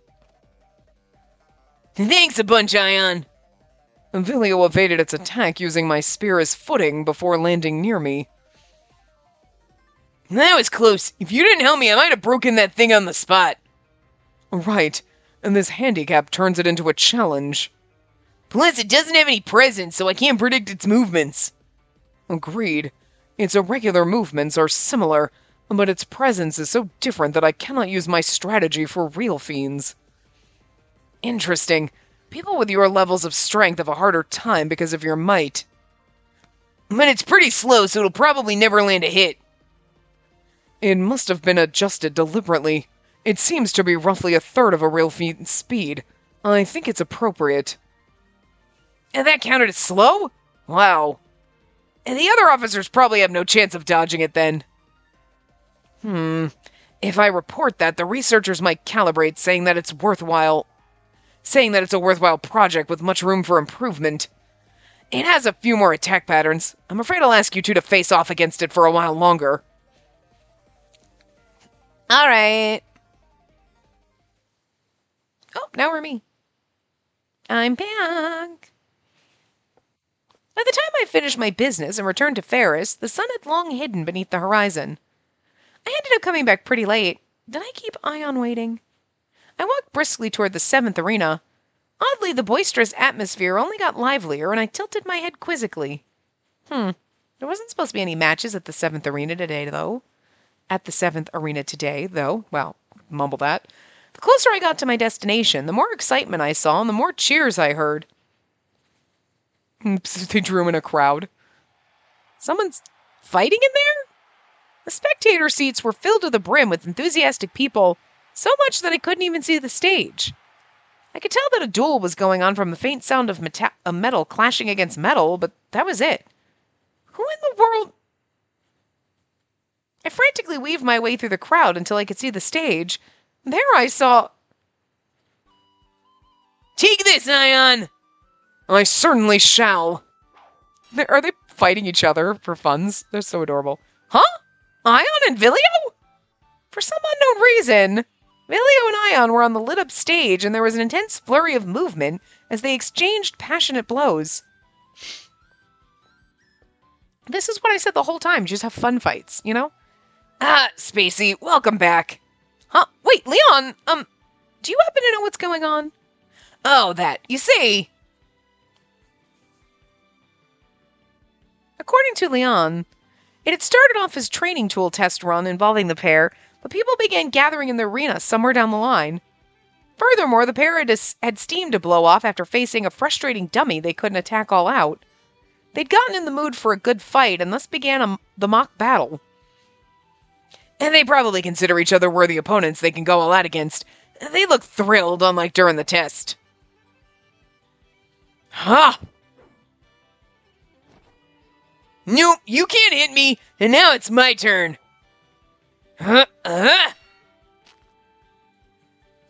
Thanks a bunch, Ion! Vilio evaded its attack using my spear as footing before landing near me. That was close. If you didn't help me, I might have broken that thing on the spot. Right, and this handicap turns it into a challenge. Plus, it doesn't have any presence, so I can't predict its movements. Agreed. Its irregular movements are similar, but its presence is so different that I cannot use my strategy for real fiends. Interesting. People with your levels of strength have a harder time because of your might. But it's pretty slow, so it'll probably never land a hit. It must have been adjusted deliberately. It seems to be roughly a third of a real fiend's speed. I think it's appropriate. And that counted as slow? Wow. And the other officers probably have no chance of dodging it then. If I report that, the researchers might calibrate, saying that it's a worthwhile project with much room for improvement. It has a few more attack patterns. I'm afraid I'll ask you two to face off against it for a while longer. All right. Oh, now we're me. I'm back. By the time I finished my business and returned to Ferris, the sun had long hidden beneath the horizon. I ended up coming back pretty late. Did I keep Ion waiting? I walked briskly toward the 7th arena. Oddly, the boisterous atmosphere only got livelier, and I tilted my head quizzically. There wasn't supposed to be any matches at the 7th arena today, though. Well, mumble that. The closer I got to my destination, the more excitement I saw and the more cheers I heard. They drew him in a crowd. Someone's fighting in there? The spectator seats were filled to the brim with enthusiastic people, so much that I couldn't even see the stage. I could tell that a duel was going on from the faint sound of metal clashing against metal, but that was it. Who in the world... I frantically weaved my way through the crowd until I could see the stage. There I saw... Take this, Ion! I certainly shall. Are they fighting each other for funs? They're so adorable. Huh? Ion and Vilio? For some unknown reason, Vilio and Ion were on the lit-up stage, and there was an intense flurry of movement as they exchanged passionate blows. This is what I said the whole time. Just have fun fights, you know? Ah, Spacey, welcome back. Huh? Wait, Leon, do you happen to know what's going on? Oh, that. You see... According to Leon, it had started off as training tool test run involving the pair, but people began gathering in the arena somewhere down the line. Furthermore, the pair had steam to blow off after facing a frustrating dummy they couldn't attack all out. They'd gotten in the mood for a good fight and thus began the mock battle. And they probably consider each other worthy opponents they can go all out against. They look thrilled, unlike during the test. Ha! Nope, you can't hit me, and now it's my turn.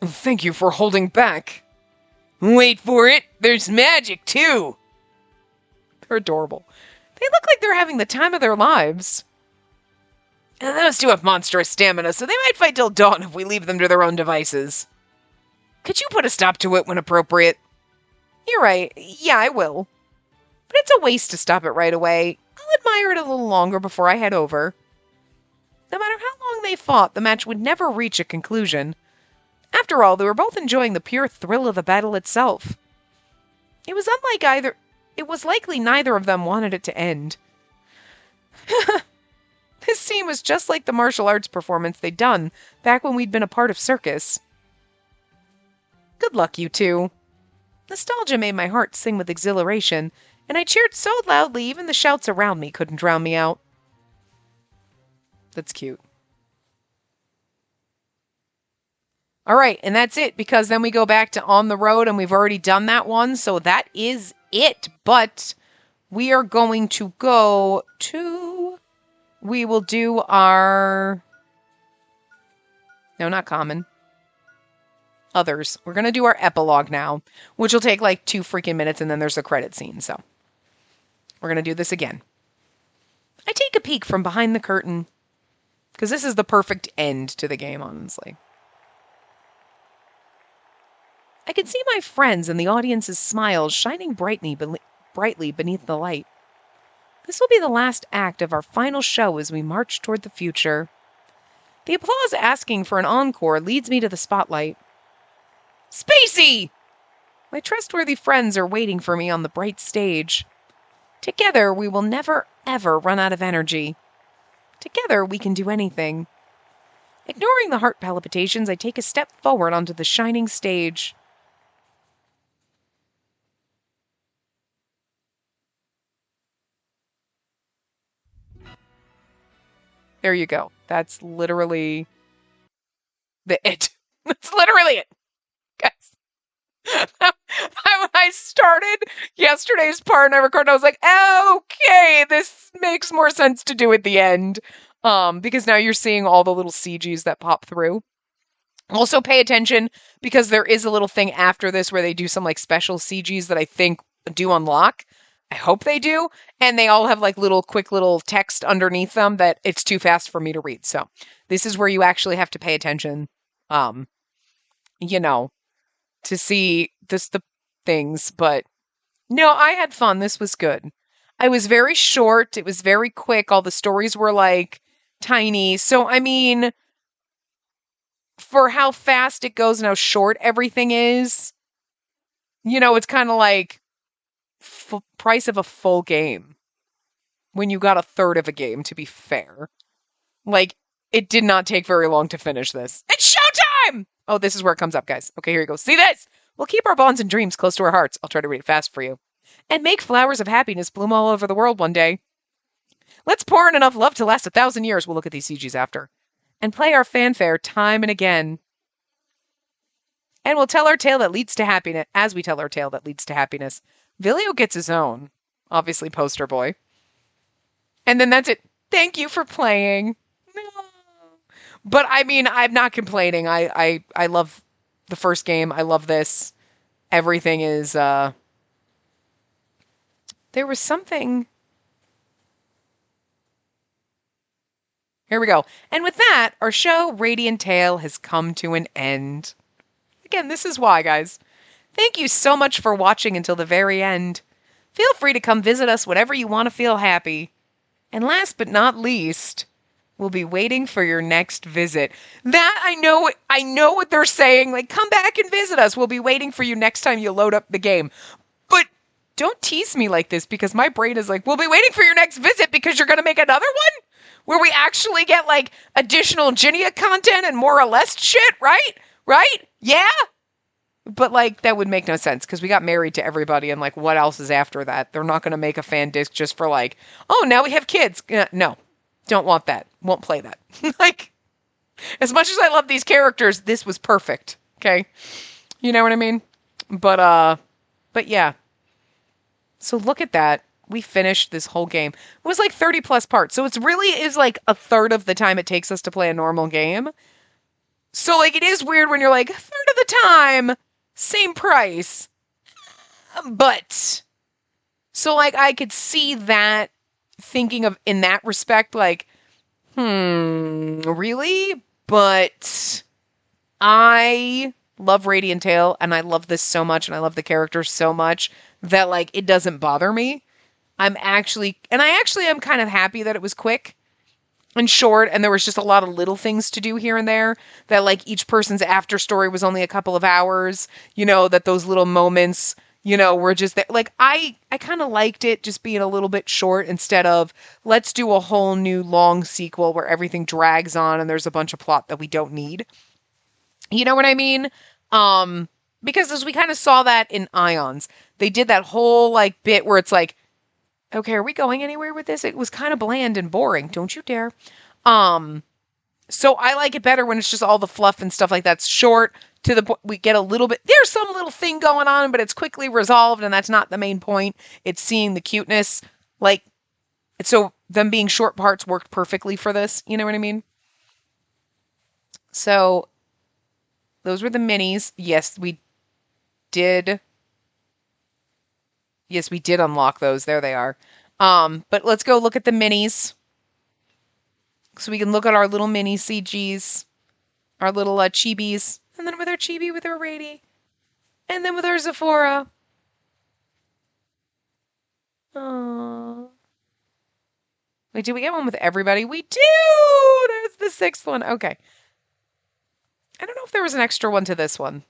Thank you for holding back. Wait for it, there's magic too. They're adorable. They look like they're having the time of their lives. And those two have monstrous stamina, so they might fight till dawn if we leave them to their own devices. Could you put a stop to it when appropriate? You're right, yeah, I will. But it's a waste to stop it right away. I'll admire it a little longer before I head over. No matter how long they fought, the match would never reach a conclusion. After all, they were both enjoying the pure thrill of the battle itself. It was likely neither of them wanted it to end. This scene was just like the martial arts performance they'd done back when we'd been a part of circus. Good luck, you two. Nostalgia made my heart sing with exhilaration, and I cheered so loudly even the shouts around me couldn't drown me out. That's cute. All right, and that's it, because then we go back to On the Road, and we've already done that one, so that is it. But we are going to go to... We will do our... No, not common. Others. We're going to do our epilogue now, which will take like 2 freaking minutes, and then there's a credit scene, so... We're going to do this again. I take a peek from behind the curtain, because this is the perfect end to the game, honestly. I can see my friends and the audience's smiles shining brightly beneath the light. This will be the last act of our final show as we march toward the future. The applause asking for an encore leads me to the spotlight. Spacey! My trustworthy friends are waiting for me on the bright stage. Together, we will never, ever run out of energy. Together, we can do anything. Ignoring the heart palpitations, I take a step forward onto the shining stage. There you go. That's literally it. That's literally it. Guys. When I started yesterday's part and I recorded, I was like, okay, this makes more sense to do at the end. Because now you're seeing all the little CGs that pop through. Also pay attention, because there is a little thing after this where they do some like special CGs that I think do unlock. I hope they do. And they all have like quick little text underneath them that it's too fast for me to read. So this is where you actually have to pay attention, to see the things. But no, I had fun. This was good. I was very short. It was very quick. All the stories were like tiny. So, I mean, for how fast it goes and how short everything is, it's kind of like price of a full game when you got a third of a game, to be fair. Like, it did not take very long to finish this. It's showtime! Oh, this is where it comes up, guys. Okay, here you go. See this? We'll keep our bonds and dreams close to our hearts. I'll try to read it fast for you. And make flowers of happiness bloom all over the world one day. Let's pour in enough love to last 1,000 years. We'll look at these CGs after. And play our fanfare time and again. And we'll tell our tale that leads to happiness. As we tell our tale that leads to happiness. Vilio gets his own. Obviously, poster boy. And then that's it. Thank you for playing. No. But, I mean, I'm not complaining. I love the first game. I love this. Everything is, There was something... Here we go. And with that, our show, Radiant Tale, has come to an end. Again, this is why, guys. Thank you so much for watching until the very end. Feel free to come visit us whenever you want to feel happy. And last but not least, we'll be waiting for your next visit. That, I know what they're saying. Like, come back and visit us. We'll be waiting for you next time you load up the game. But don't tease me like this, because my brain is like, we'll be waiting for your next visit because you're going to make another one? Where we actually get, like, additional Ginia content and more or less shit, right? Right? Yeah? But, like, that would make no sense, because we got married to everybody, and, like, what else is after that? They're not going to make a fan disc just for, like, oh, now we have kids. No. Don't want that. Won't play that. Like, as much as I love these characters, this was perfect. Okay? You know what I mean? But yeah. So look at that. We finished this whole game. It was like 30 plus parts. So it's really is like a third of the time it takes us to play a normal game. So like it is weird when you're like, a third of the time, same price. But so like I could see that, thinking of in that respect, like, really? But I love Radiant Tale, and I love this so much, and I love the characters so much that like it doesn't bother me. I actually am kind of happy that it was quick and short, and there was just a lot of little things to do here and there, that like each person's after story was only a couple of hours, that those little moments, were just that, like, I kind of liked it just being a little bit short instead of let's do a whole new long sequel where everything drags on and there's a bunch of plot that we don't need. You know what I mean? Because as we kind of saw that in Ions, they did that whole like bit where it's like, okay, are we going anywhere with this? It was kind of bland and boring. Don't you dare. Um, so I like it better when it's just all the fluff and stuff like that's short to the point. We get a little bit, there's some little thing going on, but it's quickly resolved, and that's not the main point. It's seeing the cuteness. Like, so them being short parts worked perfectly for this. You know what I mean? So those were the minis. Did. Yes, we did unlock those. There they are. But let's go look at the minis. So we can look at our little mini CGs, our little chibis, and then with our chibi, with our Rady, and then with our Zephora. Aww. Wait, did we get one with everybody? We do! There's the sixth one. Okay. I don't know if there was an extra one to this one.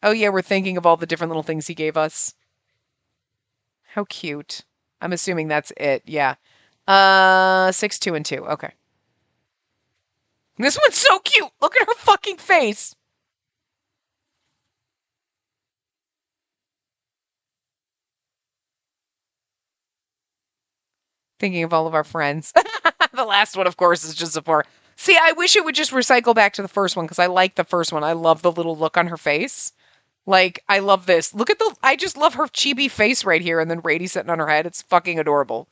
Oh yeah, we're thinking of all the different little things he gave us. How cute. I'm assuming that's it. Yeah. 6, 2, and 2. Okay. This one's so cute. Look at her fucking face. Thinking of all of our friends. The last one, of course, is just Sephora. See, I wish it would just recycle back to the first one because I like the first one. I love the little look on her face. Like, I love this. Look at I just love her chibi face right here, and then Rady sitting on her head. It's fucking adorable.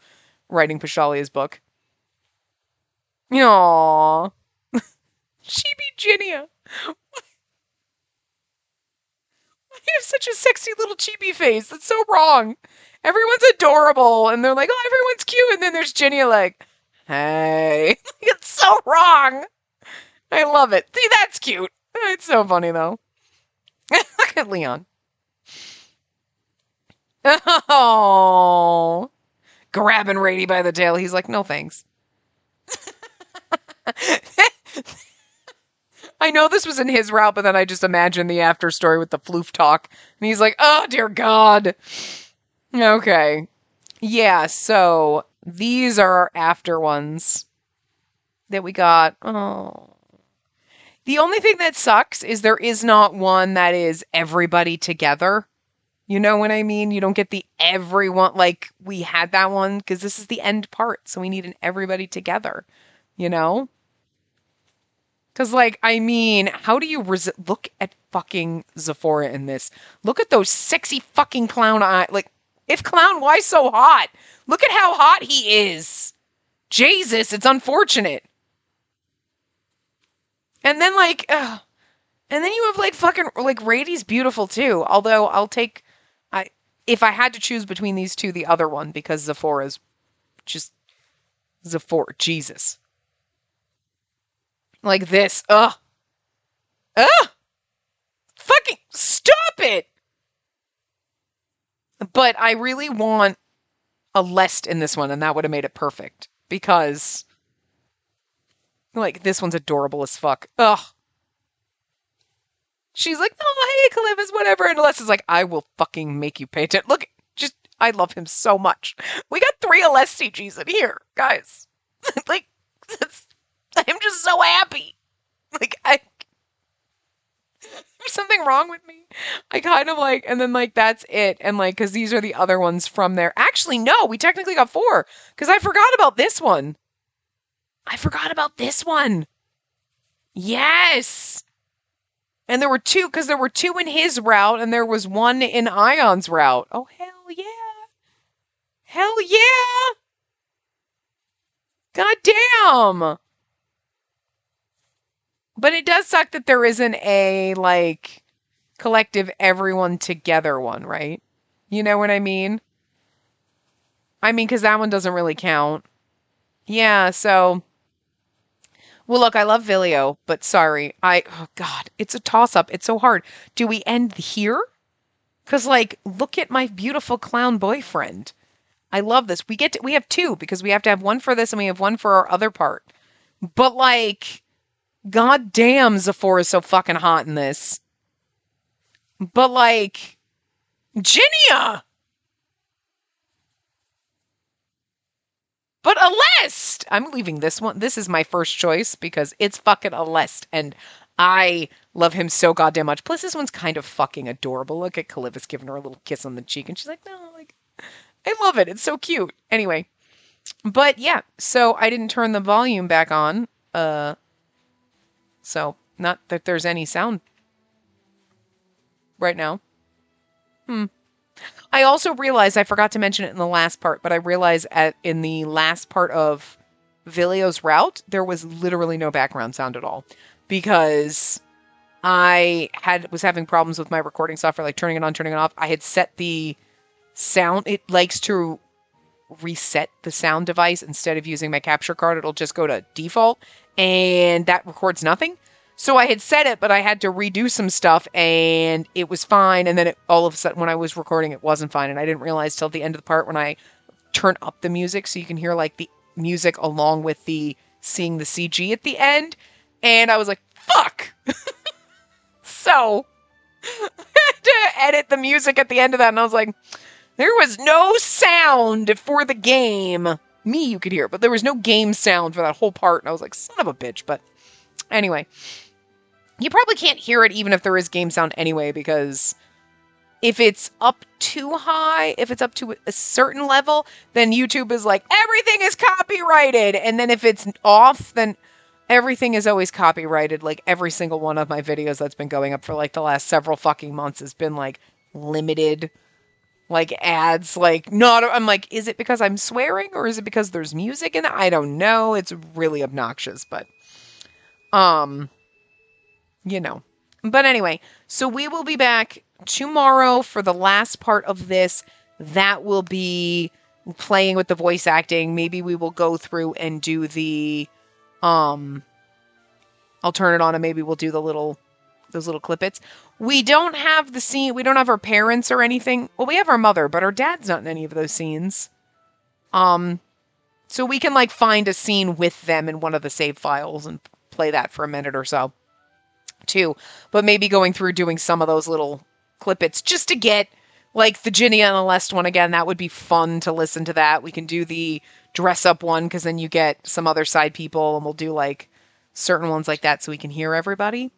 Writing Pashalia's book. Aww. Chibi Ginia. You have such a sexy little chibi face. That's so wrong. Everyone's adorable, and they're like, oh, everyone's cute, and then there's Ginia like, hey. It's so wrong. I love it. See, that's cute. It's so funny, though. Look at Leon. Oh. Grabbing Rady by the tail. He's like, no thanks. I know this was in his route, but then I just imagined the after story with the floof talk. And he's like, oh, dear God. Okay. Yeah, so these are our after ones that we got. Oh. The only thing that sucks is there is not one that is everybody together. You know what I mean? You don't get the everyone, like we had that one, because this is the end part, so we need an everybody together, you know? Because, like, I mean, how do you look at fucking Zephora in this? Look at those sexy fucking clown eyes. Like, if clown, why so hot? Look at how hot he is. Jesus, it's unfortunate. And then, like, and then you have, like, fucking, like, Rady's beautiful, too. Although, if I had to choose between these two, the other one, because Zephora's just, Zephora, Jesus. Like this, ugh. Fucking, stop it! But I really want a Lest in this one, and that would have made it perfect. Because, like, this one's adorable as fuck. Ugh. She's like, oh, hey, Columbus, whatever. And Alessa's is like, I will fucking make you pay attention. Look, just, I love him so much. We got 3 Alessi Gs in here, guys. Like, I'm just so happy. Like, there's something wrong with me. I kind of like, and then like, that's it. And like, cause these are the other ones from there. Actually, no, we technically got 4. Cause I forgot about this one. Yes. And there were 2, because there were 2 in his route, and there was 1 in Ion's route. Oh, hell yeah. Hell yeah. God damn. But it does suck that there isn't a, like, collective everyone together one, right? You know what I mean? I mean, because that one doesn't really count. Yeah, so... Well, look, I love Vilio, but sorry. Oh God, it's a toss-up. It's so hard. Do we end here? Because, like, look at my beautiful clown boyfriend. I love this. We have two because we have to have one for this and we have one for our other part. But like, god damn, Zephyr is so fucking hot in this. But like, Ginia! But Aleste! I'm leaving this one. This is my first choice because it's fucking Aleste. And I love him so goddamn much. Plus, this one's kind of fucking adorable. Look at Calivis giving her a little kiss on the cheek. And she's like, no, like, I love it. It's so cute. Anyway. But yeah, so I didn't turn the volume back on. So not that there's any sound right now. I also realized I forgot to mention it in the last part, but I realized in the last part of Vilio's route, there was literally no background sound at all because I was having problems with my recording software, like turning it on, turning it off. I had set the sound. It likes to reset the sound device instead of using my capture card. It'll just go to default and that records nothing. So I had set it, but I had to redo some stuff and it was fine. And then all of a sudden when I was recording, it wasn't fine. And I didn't realize till the end of the part when I turn up the music so you can hear like the music along with seeing the CG at the end. And I was like, fuck. So I had to edit the music at the end of that. And I was like, there was no sound for the game. Me, you could hear, but there was no game sound for that whole part. And I was like, son of a bitch. But anyway, you probably can't hear it even if there is game sound anyway, because if it's up too high, if it's up to a certain level, then YouTube is like, everything is copyrighted. And then if it's off, then everything is always copyrighted. Like every single one of my videos that's been going up for like the last several fucking months has been like limited. Like ads, like not, I'm like, is it because I'm swearing or is it because there's music in it? I don't know. It's really obnoxious, but, you know. But anyway, so we will be back tomorrow for the last part of this. That will be playing with the voice acting. Maybe we will go through and do I'll turn it on and maybe we'll do those little clippets. We don't have the scene. We don't have our parents or anything. Well, we have our mother, but our dad's not in any of those scenes. So we can like find a scene with them in one of the save files and play that for a minute or so too. But maybe going through doing some of those little clippets just to get like the Ginny and the Lest one again. That would be fun to listen to that. We can do the dress up one because then you get some other side people and we'll do like certain ones like that so we can hear everybody.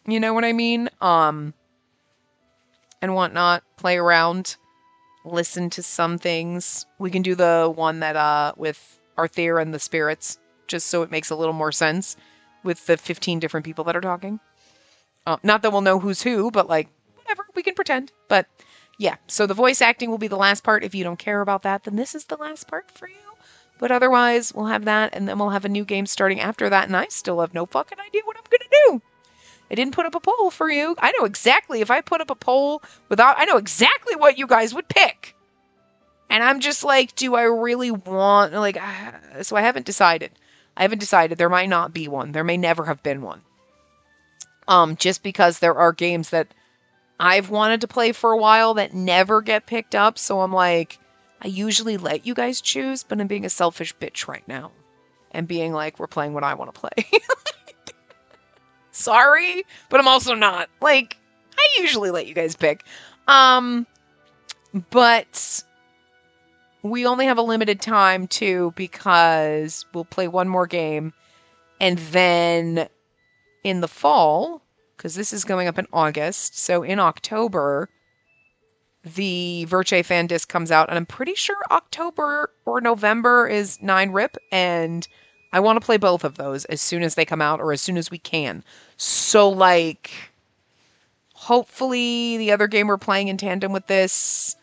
You know what I mean? And whatnot. Play around. Listen to some things. We can do the one that with Arthur and the spirits, just so it makes a little more sense with the 15 different people that are talking. Not that we'll know who's who, but like, whatever, we can pretend. But yeah, so the voice acting will be the last part. If you don't care about that, then this is the last part for you. But otherwise, we'll have that, and then we'll have a new game starting after that, and I still have no fucking idea what I'm gonna do. I didn't put up a poll for you. I know exactly if I put up a poll I know exactly what you guys would pick. And I'm just like, do I really want, like, so I haven't decided. There might not be one. There may never have been one. Just because there are games that I've wanted to play for a while that never get picked up. So I'm like, I usually let you guys choose, but I'm being a selfish bitch right now. And being like, we're playing what I want to play. Sorry, but I'm also not. Like, I usually let you guys pick. But we only have a limited time too, because we'll play one more game. And then in the fall, because this is going up in August, so in October, the Verche fan disc comes out, and I'm pretty sure October or November is 9-Rip, and I want to play both of those as soon as they come out, or as soon as we can. So, like, hopefully the other game we're playing in tandem with this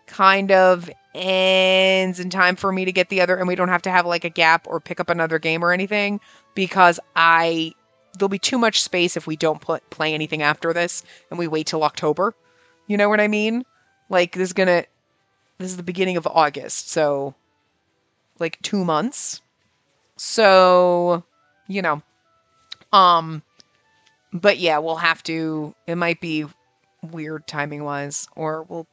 kind of ends in time for me to get the other, and we don't have to have, like, a gap or pick up another game or anything, because there'll be too much space if we don't play anything after this, and we wait till October. You know what I mean? Like, this is the beginning of August, so, like, 2 months. So, you know, but yeah, we'll have to, it might be weird timing wise, or we'll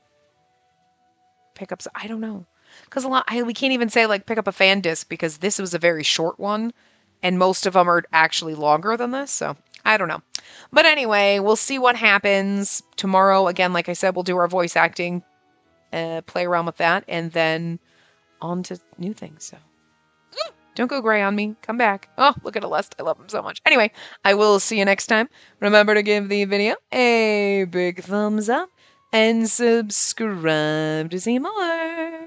pick up, I don't know. Because we can't even say like pick up a fan disc because this was a very short one, and most of them are actually longer than this. So I don't know. But anyway, we'll see what happens tomorrow. Again, like I said, we'll do our voice acting, play around with that, and then on to new things. So don't go gray on me. Come back. Oh, look at Alest. I love him so much. Anyway, I will see you next time. Remember to give the video a big thumbs up and subscribe to see more.